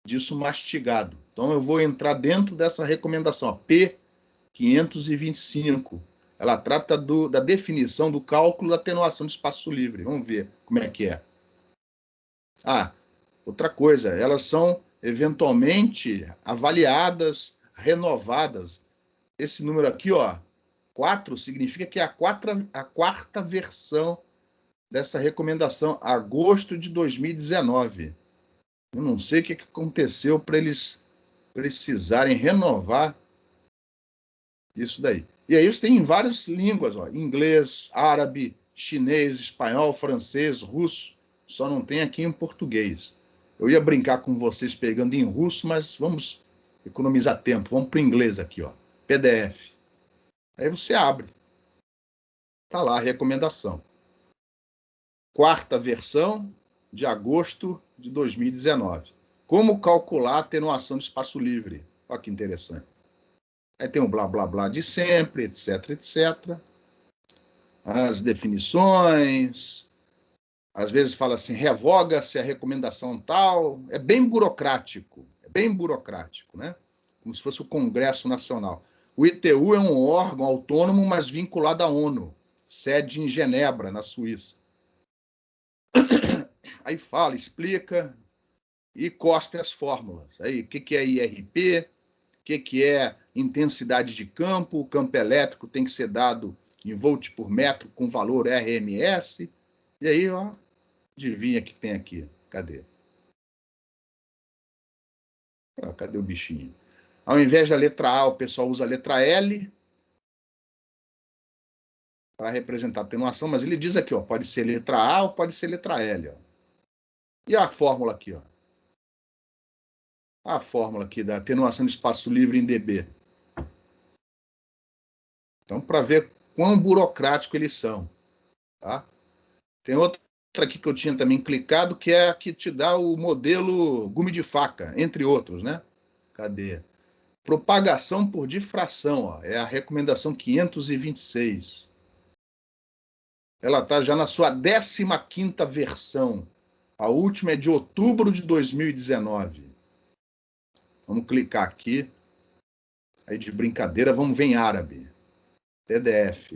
disso mastigado. Então, eu vou entrar dentro dessa recomendação, P525. Ela trata da definição do cálculo da atenuação de espaço livre. Vamos ver como é que é. Outra coisa, elas são eventualmente avaliadas, renovadas. Esse número aqui, 4, significa que é a quarta versão dessa recomendação, agosto de 2019. Eu não sei o que aconteceu para eles precisarem renovar isso daí. E aí eles têm em várias línguas, inglês, árabe, chinês, espanhol, francês, russo, só não tem aqui em português. Eu ia brincar com vocês pegando em russo, mas vamos economizar tempo. Vamos para o inglês aqui, PDF. Aí você abre. Está lá a recomendação. quarta versão, de agosto de 2019. Como calcular a atenuação de espaço livre. Olha que interessante. Aí tem o blá, blá, blá de sempre, etc, etc. As definições. Às vezes fala assim, revoga-se a recomendação tal. É bem burocrático, né? Como se fosse o Congresso Nacional. O ITU é um órgão autônomo, mas vinculado à ONU, sede em Genebra, na Suíça. Aí fala, explica e cospe as fórmulas. Aí, o que é IRP, o que é intensidade de campo, o campo elétrico tem que ser dado em volt por metro com valor RMS. E aí, ó, adivinha o que tem aqui? Cadê? Cadê o bichinho? Ao invés da letra A, o pessoal usa a letra L para representar a atenuação, mas ele diz aqui, ó, pode ser letra A ou pode ser letra L. Ó. E a fórmula aqui, ó. A fórmula aqui da atenuação de espaço livre em dB. Então, para ver quão burocrático eles são. Tá? Tem outra aqui que eu tinha também clicado, que é a que te dá o modelo gume de faca, entre outros, né? Cadê? Propagação por difração, ó, é a recomendação 526. Ela está já na sua 15ª versão. A última é de outubro de 2019. Vamos clicar aqui. Aí de brincadeira, vamos ver em árabe. PDF.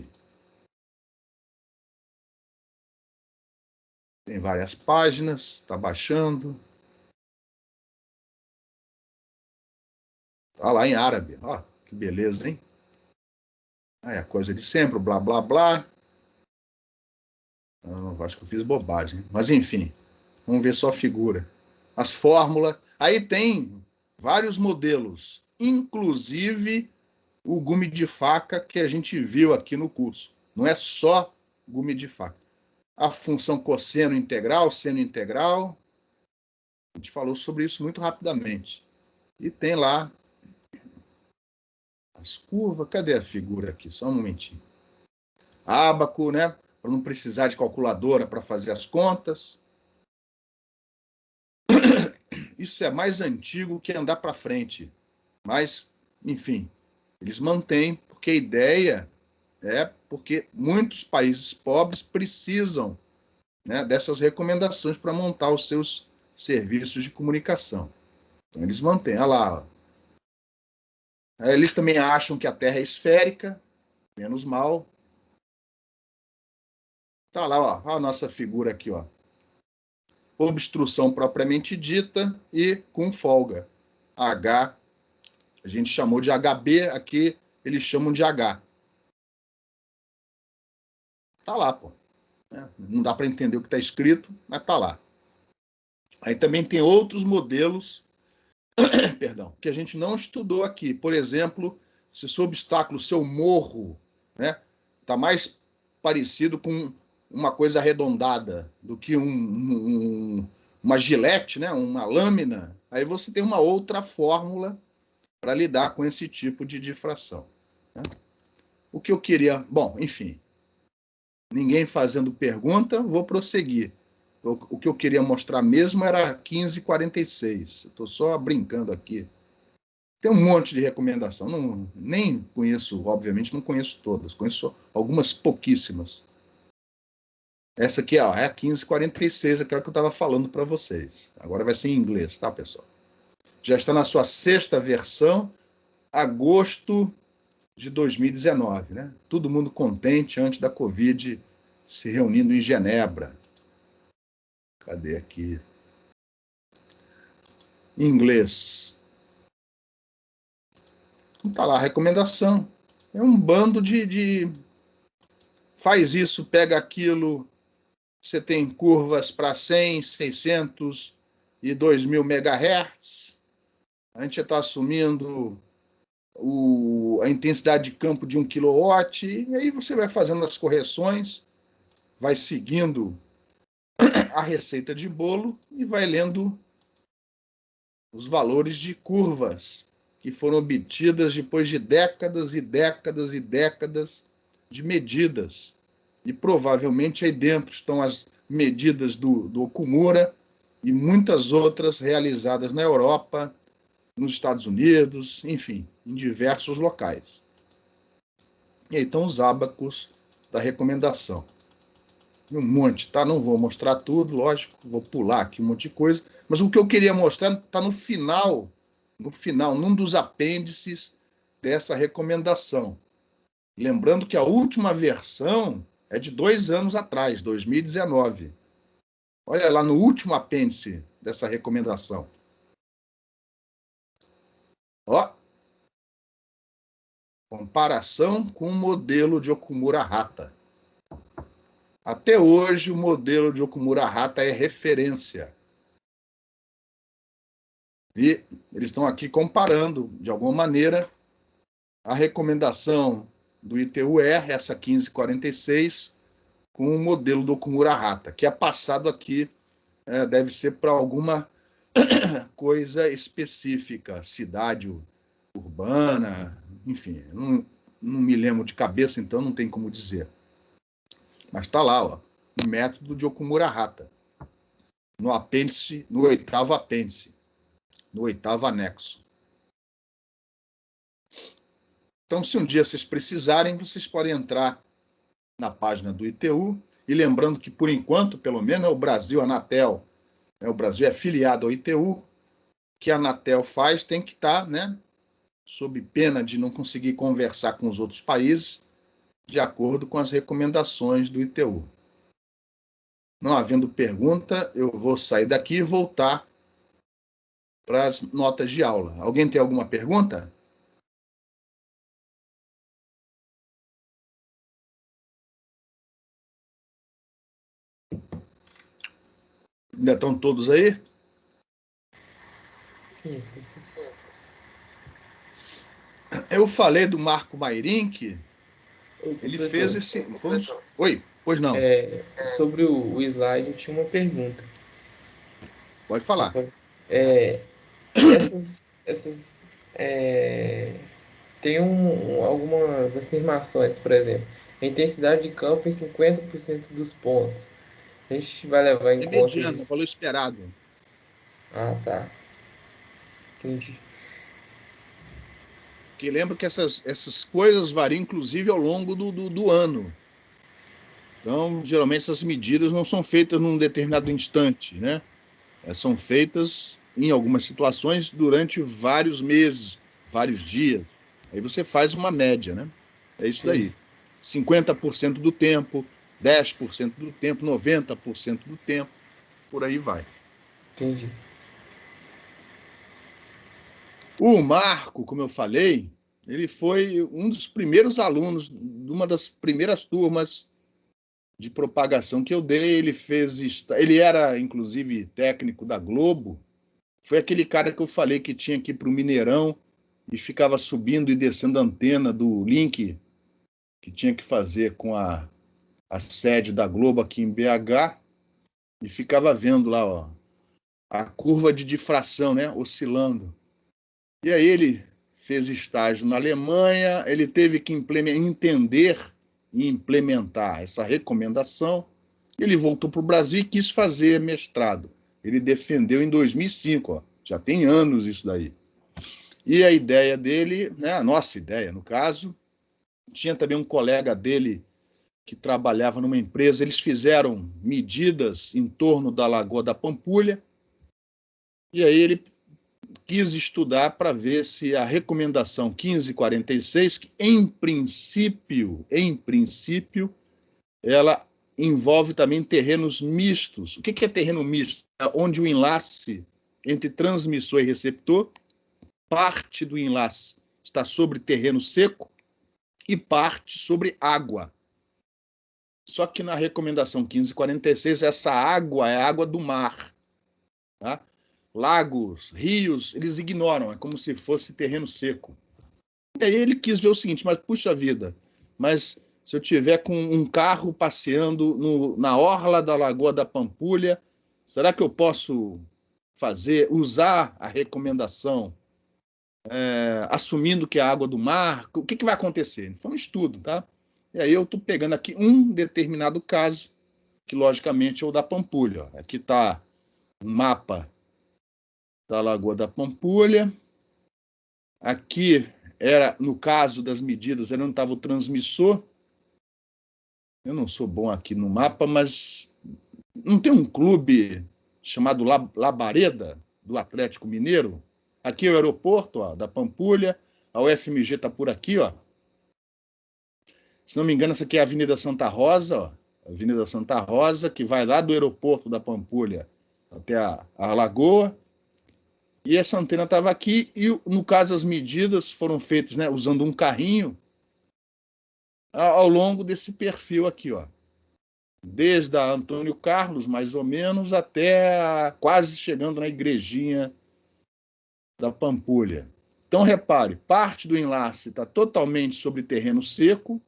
Tem várias páginas, está baixando. Está lá em árabe. Ó, que beleza, hein? É a coisa de sempre, blá, blá, blá. Não, acho que eu fiz bobagem. Mas, enfim, vamos ver só a figura. As fórmulas. Aí tem vários modelos, inclusive o gume de faca que a gente viu aqui no curso. Não é só gume de faca. A função cosseno integral, seno integral. A gente falou sobre isso muito rapidamente. E tem lá as curvas. Cadê a figura aqui? Só um momentinho. Ábaco, né? Para não precisar de calculadora para fazer as contas. Isso é mais antigo que andar para frente. Mas, enfim, eles mantêm, porque a ideia é porque muitos países pobres precisam, né, dessas recomendações para montar os seus serviços de comunicação. Então, eles mantêm. Olha lá. Eles também acham que a Terra é esférica, menos mal. Tá lá, ó, a nossa figura aqui, ó. Obstrução propriamente dita e com folga. H, a gente chamou de HB, aqui eles chamam de H. Tá lá, pô. Não dá para entender o que está escrito, mas tá lá. Aí também tem outros modelos, perdão, que a gente não estudou aqui. Por exemplo, se o seu obstáculo, seu morro, né, tá mais parecido com uma coisa arredondada do que uma gilete, né, uma lâmina, aí você tem uma outra fórmula para lidar com esse tipo de difração. Né? O que eu queria... Bom, enfim, ninguém fazendo pergunta, vou prosseguir. O que eu queria mostrar mesmo era 1546. Estou só brincando aqui. Tem um monte de recomendação. Nem conheço, obviamente, não conheço todas. Conheço algumas pouquíssimas. Essa aqui ó, é a 1546, aquela que eu estava falando para vocês. Agora vai ser em inglês, tá, pessoal? Já está na sua 6ª versão, agosto de 2019, né? Todo mundo contente antes da Covid se reunindo em Genebra. Cadê aqui? Em inglês. Então tá lá, a recomendação. É um bando de... Faz isso, pega aquilo. Você tem curvas para 100, 600 e 2000 MHz. A gente já está assumindo a intensidade de campo de 1 kW. E aí você vai fazendo as correções, vai seguindo a receita de bolo e vai lendo os valores de curvas que foram obtidas depois de décadas e décadas e décadas de medidas. E provavelmente aí dentro estão as medidas do Okumura e muitas outras realizadas na Europa, nos Estados Unidos, enfim, em diversos locais. E aí estão os ábacos da recomendação. Um monte, tá? Não vou mostrar tudo, lógico, vou pular aqui um monte de coisa, mas o que eu queria mostrar está no final, num dos apêndices dessa recomendação. Lembrando que a última versão é de 2 anos atrás, 2019. Olha lá no último apêndice dessa recomendação. Ó, comparação com o modelo de Okumura-Hata. Até hoje, o modelo de Okumura-Hata é referência. E eles estão aqui comparando, de alguma maneira, a recomendação do ITU-R, essa 1546, com o modelo do Okumura-Hata, que é passado aqui, deve ser para alguma coisa específica, cidade urbana, enfim, não me lembro de cabeça, então não tem como dizer. Mas está lá, ó, o método de Okumura-Hata, no apêndice, no 8º apêndice, no 8º anexo. Então, se um dia vocês precisarem, vocês podem entrar na página do ITU, e lembrando que, por enquanto, pelo menos, é o Brasil, a Anatel, o Brasil é filiado ao ITU, que a Anatel faz tem que estar, né, sob pena de não conseguir conversar com os outros países, de acordo com as recomendações do ITU. Não havendo pergunta, eu vou sair daqui e voltar para as notas de aula. Alguém tem alguma pergunta? Ainda estão todos aí? Sim, sim. Eu falei do Marco Mairink, ele fez esse... Oi, pois não. Sobre o slide, eu tinha uma pergunta. Pode falar. Tem algumas afirmações, por exemplo, a intensidade de campo em 50% dos pontos. A gente vai levar em conta mediano, isso. valor esperado. Ah, tá. Entendi. Que lembra que essas coisas variam, inclusive, ao longo do ano. Então, geralmente, essas medidas não são feitas num determinado instante, né? São feitas, em algumas situações, durante vários meses, vários dias. Aí você faz uma média, né? É isso daí. 50% do tempo, 10% do tempo, 90% do tempo, por aí vai. Entendi. O Marco, como eu falei, ele foi um dos primeiros alunos de uma das primeiras turmas de propagação que eu dei. Ele era, inclusive, técnico da Globo. Foi aquele cara que eu falei que tinha que ir para o Mineirão e ficava subindo e descendo a antena do link que tinha que fazer com a sede da Globo aqui em BH e ficava vendo lá, ó, a curva de difração, né, oscilando. E aí ele fez estágio na Alemanha, ele teve que entender e implementar essa recomendação. Ele voltou para o Brasil e quis fazer mestrado. Ele defendeu em 2005, ó, já tem anos isso daí. E a ideia dele, né, a nossa ideia, no caso, tinha também um colega dele que trabalhava numa empresa, eles fizeram medidas em torno da Lagoa da Pampulha, e aí ele quis estudar para ver se a recomendação 1546, que em princípio, ela envolve também terrenos mistos. O que é terreno misto? É onde o enlace entre transmissor e receptor, parte do enlace está sobre terreno seco e parte sobre água. Só que na recomendação 1546, essa água é a água do mar. Tá? Lagos, rios, eles ignoram, é como se fosse terreno seco. E aí ele quis ver o seguinte, mas puxa vida, mas se eu tiver com um carro passeando na orla da Lagoa da Pampulha, será que eu posso usar a recomendação, assumindo que é a água do mar? O que vai acontecer? Foi um estudo, tá? E aí eu estou pegando aqui um determinado caso que logicamente é o da Pampulha. Ó. Aqui está um mapa da Lagoa da Pampulha. Aqui era, no caso das medidas, não estava o transmissor. Eu não sou bom aqui no mapa, mas não tem um clube chamado Labareda, do Atlético Mineiro? Aqui é o aeroporto, ó, da Pampulha. A UFMG está por aqui, ó. Se não me engano, essa aqui é a Avenida Santa Rosa, ó. Avenida Santa Rosa, que vai lá do aeroporto da Pampulha até a Lagoa. E essa antena estava aqui, e no caso as medidas foram feitas, né, usando um carrinho ao longo desse perfil aqui, ó. Desde a Antônio Carlos, mais ou menos, até quase chegando na igrejinha da Pampulha. Então, repare, parte do enlace está totalmente sobre terreno seco,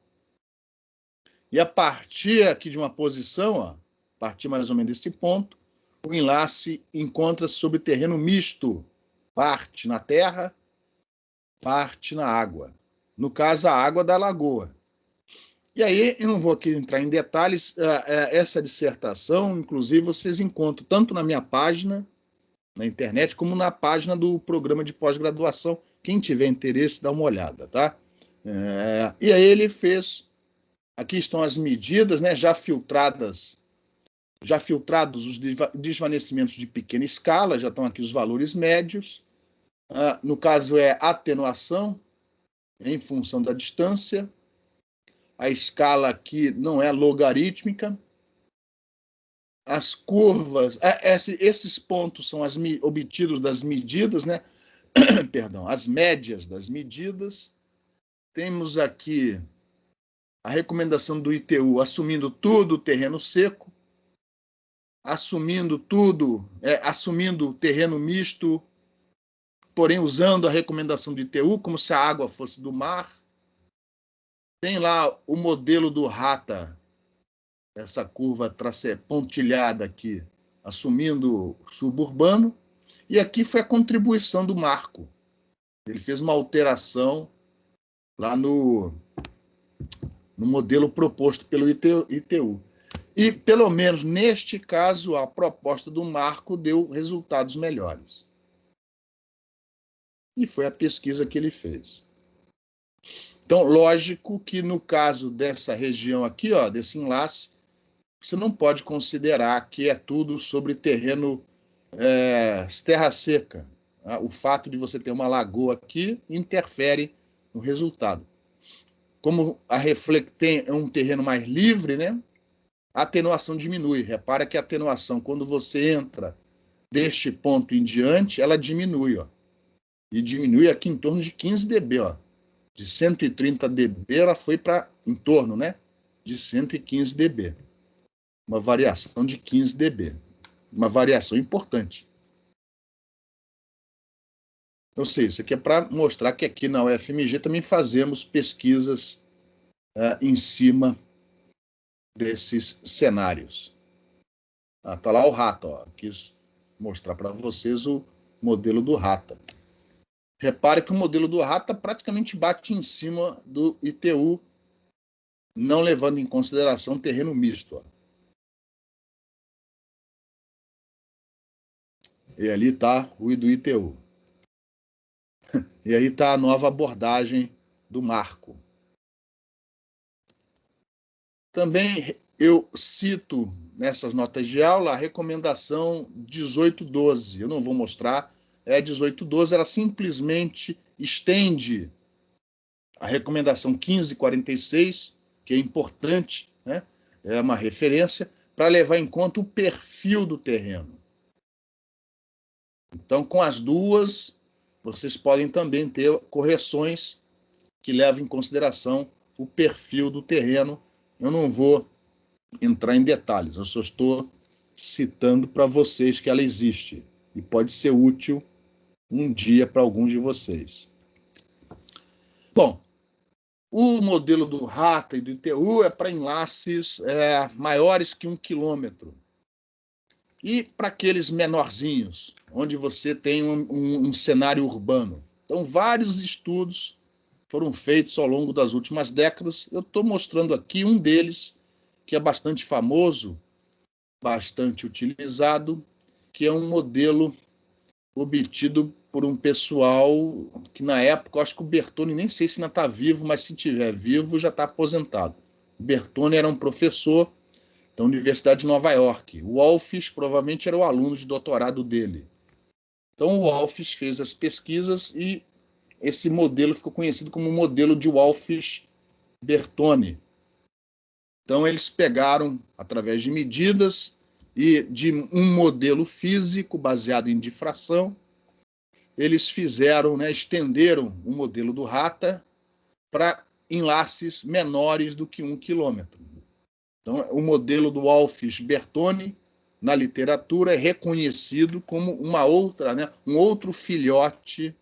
e a partir aqui de uma posição, ó, a partir mais ou menos desse ponto, o enlace encontra-se sobre terreno misto, parte na terra, parte na água. No caso, a água da lagoa. E aí, eu não vou aqui entrar em detalhes, essa dissertação, inclusive, vocês encontram tanto na minha página, na internet, como na página do programa de pós-graduação. Quem tiver interesse, dá uma olhada, tá? E aí ele fez... Aqui estão as medidas, né, já filtrados os desvanecimentos de pequena escala, já estão aqui os valores médios. No caso, é atenuação em função da distância. A escala aqui não é logarítmica. As curvas, esses pontos são obtidos das medidas, né? Perdão, as médias das medidas. Temos aqui a recomendação do ITU, assumindo tudo terreno seco, assumindo terreno misto, porém usando a recomendação do ITU como se a água fosse do mar. Tem lá o modelo do Rata, essa curva pontilhada aqui, assumindo suburbano, e aqui foi a contribuição do Marco. Ele fez uma alteração lá no modelo proposto pelo ITU. E, pelo menos neste caso, a proposta do Marco deu resultados melhores. E foi a pesquisa que ele fez. Então, lógico que no caso dessa região aqui, ó, desse enlace, você não pode considerar que é tudo sobre terreno terra seca. O fato de você ter uma lagoa aqui interfere no resultado. Como a Reflectem é um terreno mais livre, né, a atenuação diminui. Repara que a atenuação, quando você entra deste ponto em diante, ela diminui, ó. E diminui aqui em torno de 15 dB, ó. De 130 dB, ela foi para em torno, né, de 115 dB. Uma variação de 15 dB. Uma variação importante. Ou seja, isso aqui é para mostrar que aqui na UFMG também fazemos pesquisas em cima desses cenários. Está lá o Rata, ó. Quis mostrar para vocês o modelo do Rata. Repare que o modelo do Rata praticamente bate em cima do ITU, não levando em consideração terreno misto. Ó. E ali está o do ITU. E aí está a nova abordagem do Marco. Também eu cito nessas notas de aula a recomendação 1812. Eu não vou mostrar. 1812, ela simplesmente estende a recomendação 1546, que é importante, né? É uma referência, para levar em conta o perfil do terreno. Então, com as duas, vocês podem também ter correções que levam em consideração o perfil do terreno. Eu não vou entrar em detalhes, eu só estou citando para vocês que ela existe e pode ser útil um dia para alguns de vocês. Bom, o modelo do Rata e do ITU é para enlaces maiores que 1 quilômetro. E para aqueles menorzinhos, onde você tem um cenário urbano. Então, vários estudos foram feitos ao longo das últimas décadas. Eu estou mostrando aqui um deles, que é bastante famoso, bastante utilizado, que é um modelo obtido por um pessoal que, na época, eu acho que o Bertone, nem sei se ainda está vivo, mas se estiver vivo, já está aposentado. O Bertone era um professor da Universidade de Nova York. O Wolfs provavelmente era o aluno de doutorado dele. Então, o Wolfs fez as pesquisas e esse modelo ficou conhecido como o modelo de Wolfs-Bertone. Então, eles pegaram, através de medidas e de um modelo físico baseado em difração, eles fizeram, né, estenderam o modelo do Rata para enlaces menores do que 1 quilômetro. Então, o modelo do Wolfs-Bertone, na literatura, é reconhecido como uma outra, né, um outro filhote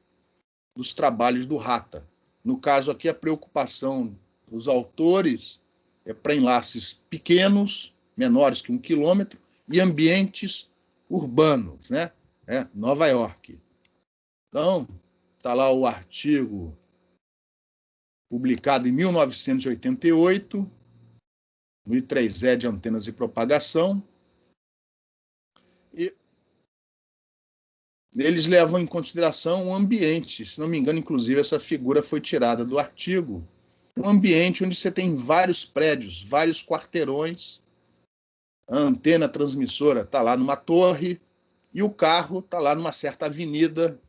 dos trabalhos do Rata. No caso aqui, a preocupação dos autores é para enlaces pequenos, menores que 1 quilômetro, e ambientes urbanos, né? Nova York. Então, está lá o artigo publicado em 1988, no I3E de Antenas e Propagação, e eles levam em consideração o ambiente. Se não me engano, inclusive, essa figura foi tirada do artigo. Um ambiente onde você tem vários prédios, vários quarteirões, a antena transmissora está lá numa torre e o carro está lá numa certa avenida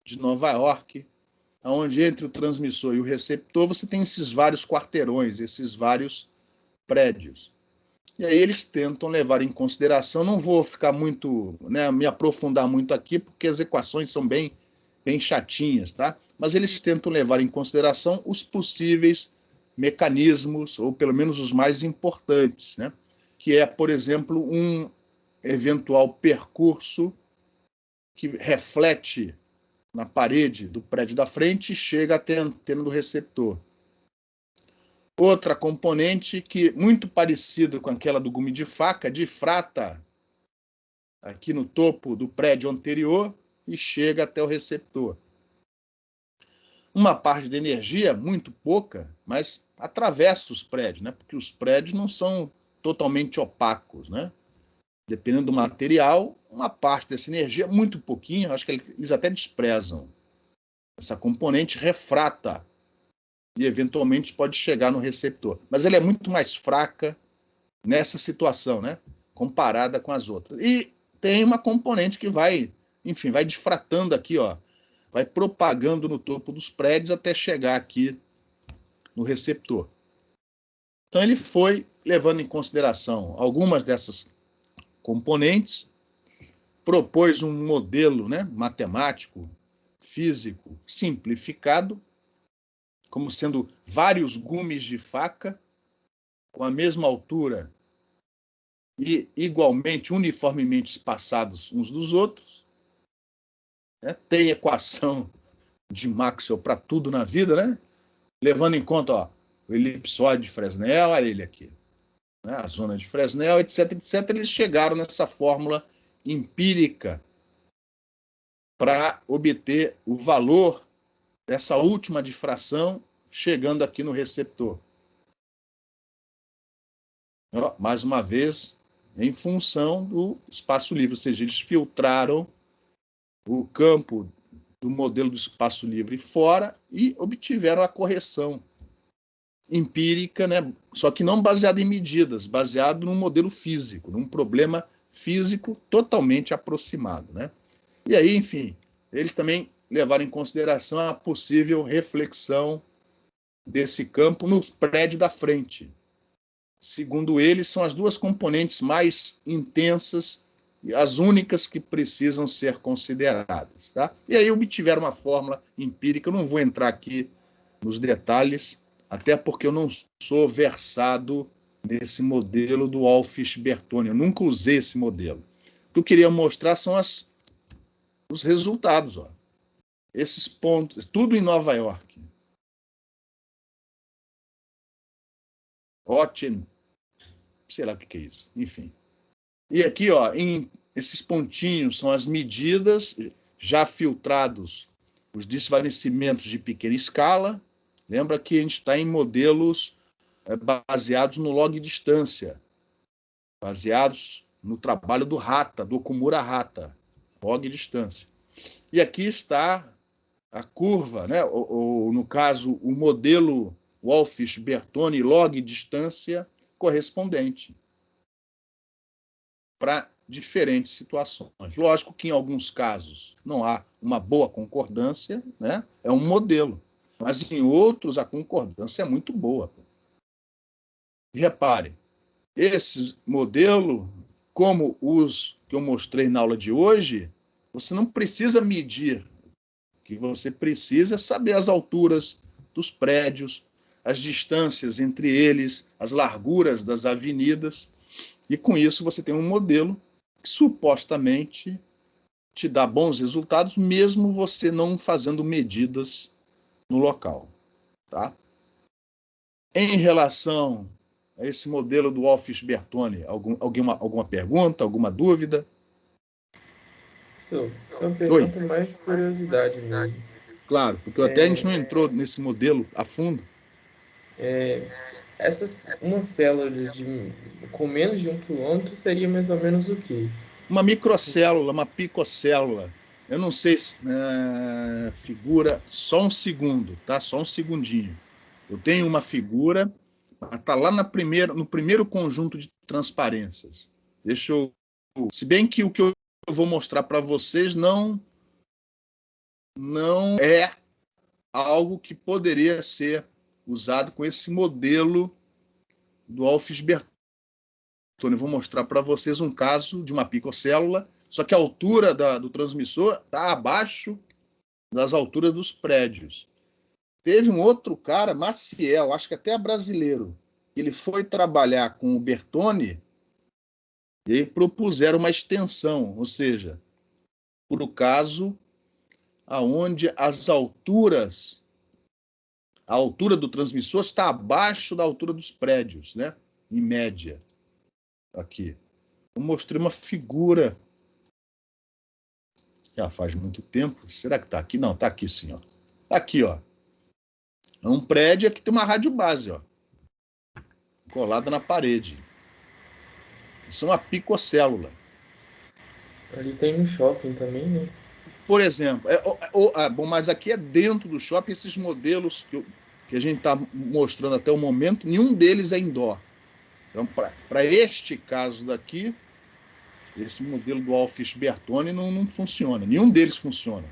de Nova York, onde entre o transmissor e o receptor você tem esses vários quarteirões, esses vários prédios. E aí eles tentam levar em consideração, não vou ficar muito, né, me aprofundar muito aqui, porque as equações são bem chatinhas, tá? Mas eles tentam levar em consideração os possíveis mecanismos, ou pelo menos os mais importantes, né? Que é, por exemplo, um eventual percurso que reflete na parede do prédio da frente e chega até a antena do receptor. Outra componente que, muito parecido com aquela do gume de faca, difrata aqui no topo do prédio anterior e chega até o receptor. Uma parte de energia, muito pouca, mas atravessa os prédios, né? Porque os prédios não são totalmente opacos, né? Dependendo do material, uma parte dessa energia, muito pouquinho, acho que eles até desprezam. Essa componente refrata e, eventualmente, pode chegar no receptor. Mas ela é muito mais fraca nessa situação, né? Comparada com as outras. E tem uma componente que vai, enfim, vai difratando aqui, ó, vai propagando no topo dos prédios até chegar aqui no receptor. Então, ele foi levando em consideração algumas dessas componentes, propôs um modelo, né, matemático, físico, simplificado, como sendo vários gumes de faca com a mesma altura e igualmente, uniformemente espaçados uns dos outros. Né? Tem equação de Maxwell para tudo na vida, né? Levando em conta, ó, o elipsoide de Fresnel, olha ele aqui, né? A zona de Fresnel, etc, etc. Eles chegaram nessa fórmula empírica para obter o valor dessa última difração chegando aqui no receptor. Ó, mais uma vez, em função do espaço livre, ou seja, eles filtraram o campo do modelo do espaço livre fora e obtiveram a correção empírica, né? Só que não baseada em medidas, baseado num modelo físico, num problema físico totalmente aproximado, né? E aí, enfim, eles também levaram em consideração a possível reflexão desse campo no prédio da frente. Segundo eles, são as duas componentes mais intensas e as únicas que precisam ser consideradas. Tá? E aí obtiveram uma fórmula empírica, eu não vou entrar aqui nos detalhes, até porque eu não sou versado nesse modelo do Wolfs-Bertone, eu nunca usei esse modelo. O que eu queria mostrar são os resultados. Ó. Esses pontos, tudo em Nova York. Ótimo. Sei lá o que é isso. Enfim. E aqui, ó, esses pontinhos são as medidas já filtrados, os desvanecimentos de pequena escala. Lembra que a gente está em modelos baseados no log distância, baseados no trabalho do Hata, do Okumura Hata, log distância. E aqui está a curva, né? No caso, o modelo Wolfish-Bertone log distância correspondente para diferentes situações. Lógico que em alguns casos não há uma boa concordância, né? É um modelo, mas em outros a concordância é muito boa. E repare, esse modelo, como os que eu mostrei na aula de hoje, você não precisa medir. O que você precisa é saber as alturas dos prédios, as distâncias entre eles, as larguras das avenidas, e com isso você tem um modelo que supostamente te dá bons resultados, mesmo você não fazendo medidas no local. Tá? Em relação a esse modelo do Wolfish-Bertone, alguma pergunta, alguma dúvida? Isso é uma pergunta mais de curiosidade mesmo. Claro, porque até a gente não entrou nesse modelo a fundo. Uma célula com menos de 1 quilômetro seria mais ou menos o quê? Uma microcélula, uma picocélula. Eu não sei se figura, só um segundo, tá? Só um segundinho. Eu tenho uma figura, está lá no primeiro conjunto de transparências. Deixa eu. Se bem que o que eu vou mostrar para vocês não é algo que poderia ser usado com esse modelo do Wolfish-Bertone. Eu vou mostrar para vocês um caso de uma picocélula, só que a altura do transmissor está abaixo das alturas dos prédios. Teve um outro cara, Maciel, acho que até é brasileiro, ele foi trabalhar com o Bertone e aí propuseram uma extensão, ou seja, por o caso aonde a altura do transmissor está abaixo da altura dos prédios, né? Em média. Aqui. Eu mostrei uma figura. Já faz muito tempo. Será que está aqui? Não, está aqui sim. Ó. Tá aqui, ó. É um prédio aqui tem uma rádio base, ó. Colada na parede. Isso é uma picocélula. Ali tem um shopping também, né? Por exemplo, bom, mas aqui é dentro do shopping, esses modelos que a gente está mostrando até o momento, nenhum deles é indoor. Então, para este caso daqui, esse modelo do Wolfish-Bertone não funciona. Nenhum deles funciona.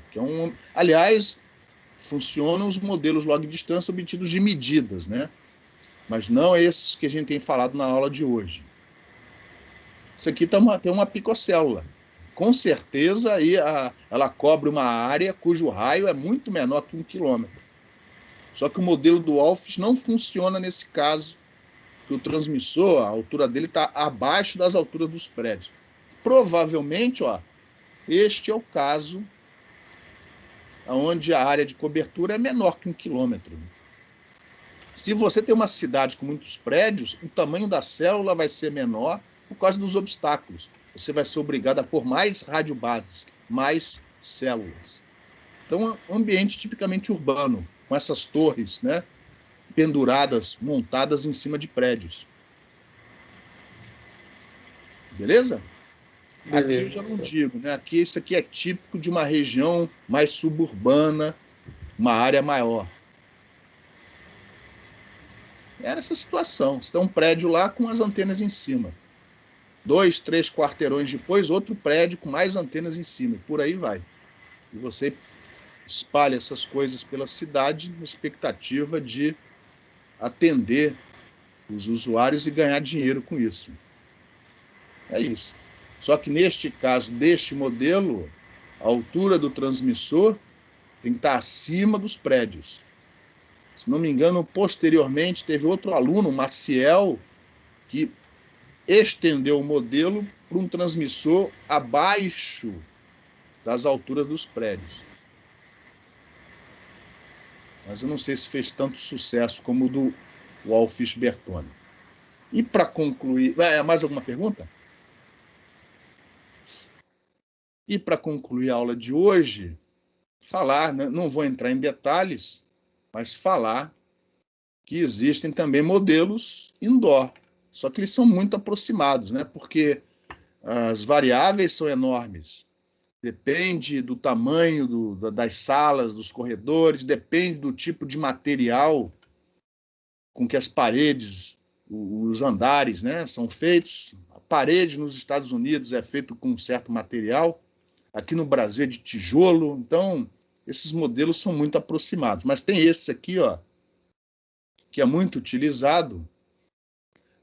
Aliás, funcionam os modelos log distância obtidos de medidas, né? Mas não esses que a gente tem falado na aula de hoje. Isso aqui tem uma picocélula. Com certeza aí ela cobre uma área cujo raio é muito menor que 1 quilômetro. Só que o modelo do Wolfish não funciona nesse caso, que o transmissor, a altura dele está abaixo das alturas dos prédios. Provavelmente, ó, este é o caso onde a área de cobertura é menor que 1 quilômetro. Se você tem uma cidade com muitos prédios, o tamanho da célula vai ser menor por causa dos obstáculos. Você vai ser obrigado a pôr mais radiobases, mais células. Então, é um ambiente tipicamente urbano, com essas torres, né, penduradas, montadas em cima de prédios. Beleza? Aqui eu já não digo, né? Aqui isso aqui é típico de uma região mais suburbana, uma área maior. Era essa situação. Você tem um prédio lá com as antenas em cima. 2, 3 quarteirões depois, outro prédio com mais antenas em cima. E por aí vai. E você espalha essas coisas pela cidade na expectativa de atender os usuários e ganhar dinheiro com isso. É isso. Só que neste caso, deste modelo, a altura do transmissor tem que estar acima dos prédios. Se não me engano, posteriormente teve outro aluno, Maciel, que estendeu o modelo para um transmissor abaixo das alturas dos prédios. Mas eu não sei se fez tanto sucesso como o do Wolfish-Bertone. E para concluir... mais alguma pergunta? E para concluir a aula de hoje, falar, né, não vou entrar em detalhes, mas falar que existem também modelos indoor, só que eles são muito aproximados, né? Porque as variáveis são enormes. Depende do tamanho das salas, dos corredores, depende do tipo de material com que as paredes, os andares, né, são feitos. A parede nos Estados Unidos é feita com um certo material, aqui no Brasil é de tijolo, então esses modelos são muito aproximados. Mas tem esse aqui, ó, que é muito utilizado,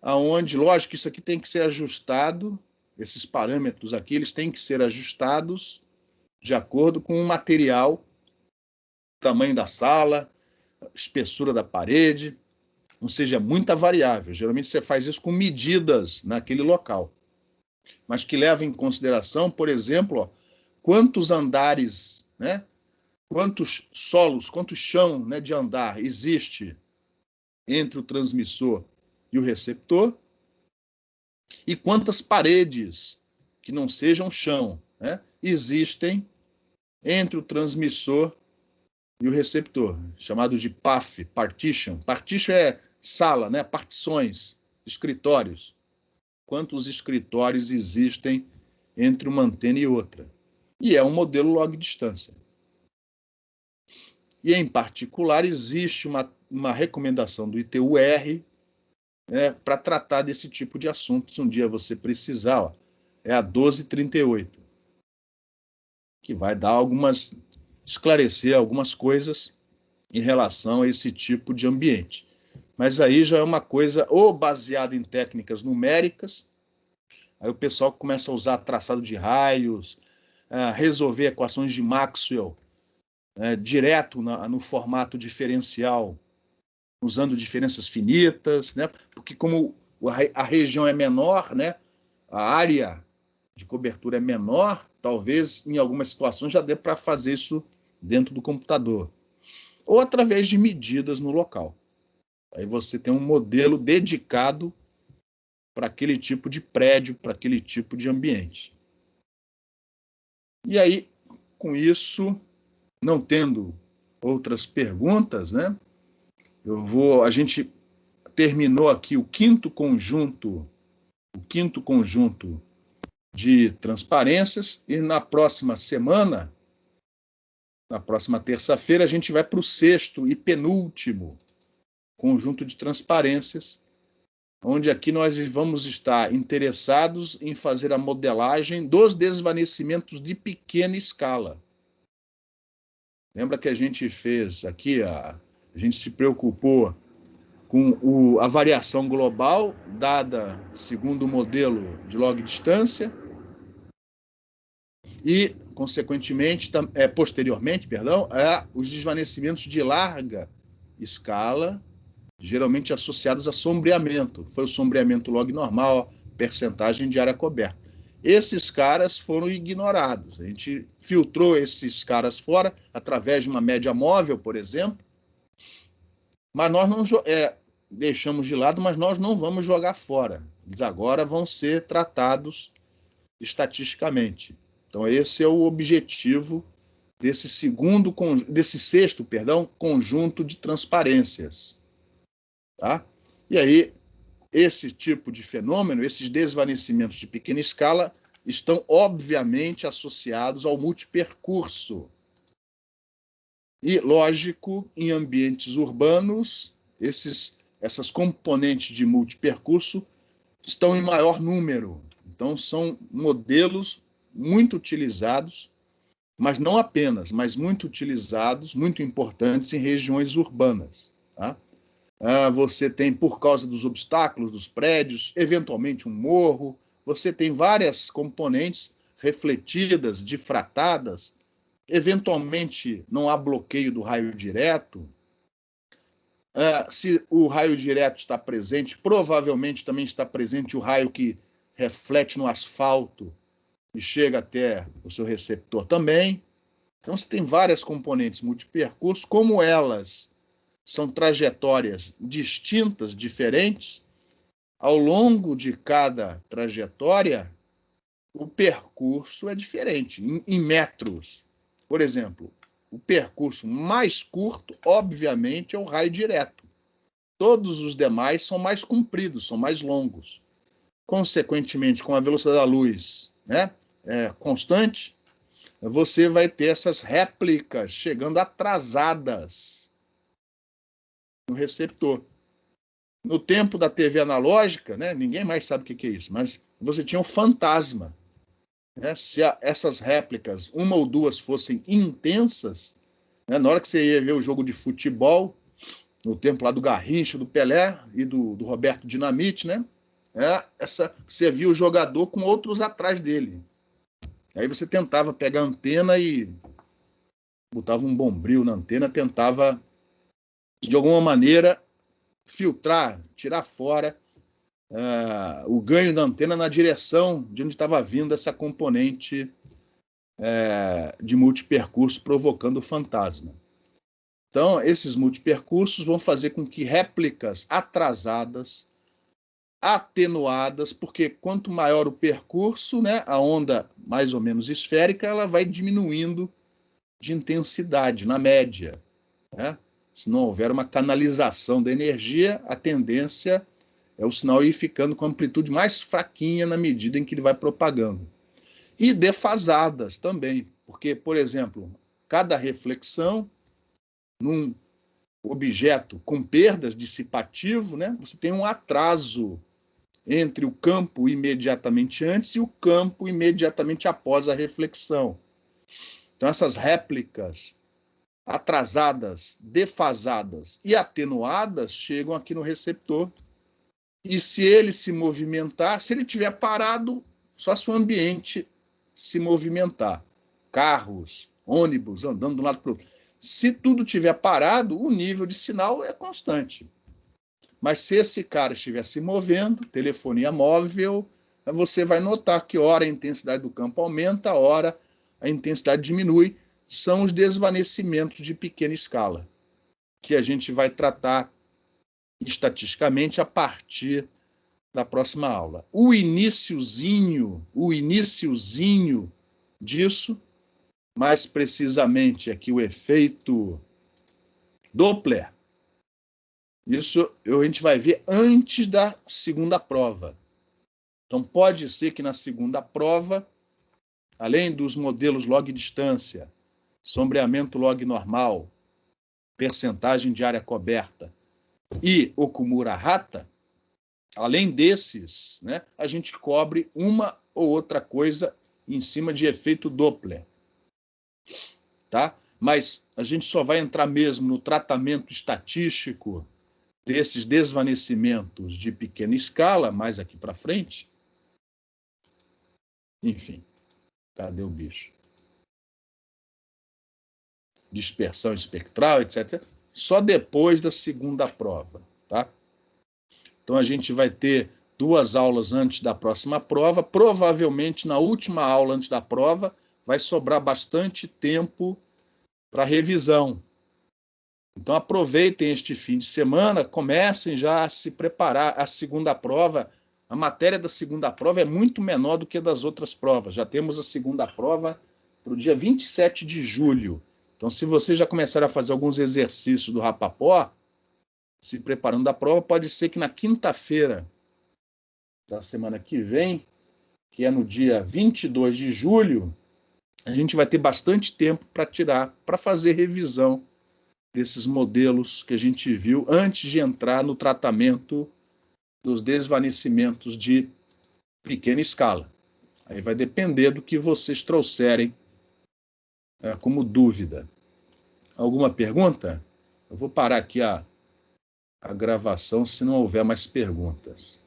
aonde, lógico, isso aqui tem que ser ajustado, esses parâmetros aqui, eles têm que ser ajustados de acordo com o material, tamanho da sala, espessura da parede, ou seja, muita variável. Geralmente você faz isso com medidas naquele local, mas que leva em consideração, por exemplo, ó, quantos andares, né, quantos solos, quanto chão, né, de andar existe entre o transmissor e o receptor, e quantas paredes, que não sejam chão, né, existem entre o transmissor e o receptor, chamado de PAF, partition. Partition é sala, né, partições, escritórios. Quantos escritórios existem entre uma antena e outra? E é um modelo log distância. E, em particular, existe uma recomendação do ITU-R, né, para tratar desse tipo de assunto, se um dia você precisar, ó, é a 1238, que vai dar esclarecer algumas coisas em relação a esse tipo de ambiente. Mas aí já é uma coisa ou baseada em técnicas numéricas, aí o pessoal começa a usar traçado de raios, resolver equações de Maxwell direto no formato diferencial, usando diferenças finitas, né? Porque como a região é menor, né? A área de cobertura é menor, talvez em algumas situações já dê para fazer isso dentro do computador. Ou através de medidas no local. Aí você tem um modelo dedicado para aquele tipo de prédio, para aquele tipo de ambiente. E aí, com isso, não tendo outras perguntas, né? A gente terminou aqui o quinto conjunto de transparências, e na próxima semana, na próxima terça-feira, a gente vai para o sexto e penúltimo conjunto de transparências, onde aqui nós vamos estar interessados em fazer a modelagem dos desvanecimentos de pequena escala. Lembra que a gente fez aqui, a gente se preocupou com a variação global, dada segundo o modelo de log distância, e, consequentemente, posteriormente, os desvanecimentos de larga escala, geralmente associados a sombreamento. Foi o sombreamento log normal, percentagem de área coberta. Esses caras foram ignorados. A gente filtrou esses caras fora através de uma média móvel, por exemplo, mas nós não deixamos de lado, mas nós não vamos jogar fora. Eles agora vão ser tratados estatisticamente. Então, esse é o objetivo desse sexto, conjunto de transparências. Tá? E aí, esse tipo de fenômeno, esses desvanecimentos de pequena escala, estão obviamente associados ao multipercurso. E, lógico, em ambientes urbanos, essas componentes de multipercurso estão em maior número. Então, são modelos muito utilizados, mas não apenas, mas muito utilizados, muito importantes em regiões urbanas. Tá? Você tem, por causa dos obstáculos dos prédios, eventualmente um morro, você tem várias componentes refletidas, difratadas, eventualmente não há bloqueio do raio direto. Se o raio direto está presente, provavelmente também está presente o raio que reflete no asfalto e chega até o seu receptor também. Então, você tem várias componentes multipercurso, como elas são trajetórias distintas, diferentes, ao longo de cada trajetória, o percurso é diferente, em metros. Por exemplo, o percurso mais curto, obviamente, é o raio direto. Todos os demais são mais compridos, são mais longos. consequentemente, com a velocidade da luz, né, constante, você vai ter essas réplicas chegando atrasadas no receptor. No tempo da TV analógica, né, ninguém mais sabe o que é isso, mas você tinha um fantasma. Né? Se essas réplicas, uma ou duas, fossem intensas, né, na hora que você ia ver o jogo de futebol, no tempo lá do Garrincha, do Pelé e do Roberto Dinamite, né, você via o jogador com outros atrás dele. Aí você tentava pegar a antena e botava um bombril na antena, tentava, de alguma maneira, filtrar, tirar fora o ganho da antena na direção de onde estava vindo essa componente de multipercurso provocando o fantasma. Então, esses multipercursos vão fazer com que réplicas atrasadas, atenuadas, porque quanto maior o percurso, né, a onda mais ou menos esférica, ela vai diminuindo de intensidade, na média. Né? Se não houver uma canalização da energia, a tendência é o sinal ir ficando com amplitude mais fraquinha na medida em que ele vai propagando. E defasadas também, porque, por exemplo, cada reflexão num objeto com perdas dissipativo, né, você tem um atraso entre o campo imediatamente antes e o campo imediatamente após a reflexão. Então, essas réplicas atrasadas, defasadas e atenuadas chegam aqui no receptor. E se ele se movimentar, se ele estiver parado, só se o ambiente se movimentar. Carros, ônibus andando de um lado para o outro. Se tudo estiver parado, o nível de sinal é constante. Mas se esse cara estiver se movendo, telefonia móvel, você vai notar que ora a intensidade do campo aumenta, ora a intensidade diminui. São os desvanecimentos de pequena escala, que a gente vai tratar estatisticamente a partir da próxima aula. O iniciozinho disso, mais precisamente aqui o efeito Doppler, isso a gente vai ver antes da segunda prova. Então pode ser que na segunda prova, além dos modelos log distância, sombreamento log normal, percentagem de área coberta e Okumura-Hata, além desses, né, a gente cobre uma ou outra coisa em cima de efeito Doppler. Tá? Mas a gente só vai entrar mesmo no tratamento estatístico desses desvanecimentos de pequena escala, mais aqui para frente. Enfim, cadê o bicho? Dispersão espectral, etc. Só depois da segunda prova, tá? Então a gente vai ter 2 aulas antes da próxima prova. Provavelmente na última aula antes da prova vai sobrar bastante tempo para revisão. Então aproveitem este fim de semana, comecem já a se preparar. A segunda prova, a matéria da segunda prova é muito menor do que a das outras provas. Já temos a segunda prova para o dia 27 de julho. Então, se vocês já começaram a fazer alguns exercícios do Rapaport, se preparando da prova, pode ser que na quinta-feira da semana que vem, que é no dia 22 de julho, a gente vai ter bastante tempo para fazer revisão desses modelos que a gente viu antes de entrar no tratamento dos desvanecimentos de pequena escala. Aí vai depender do que vocês trouxerem como dúvida. Alguma pergunta? Eu vou parar aqui a gravação se não houver mais perguntas.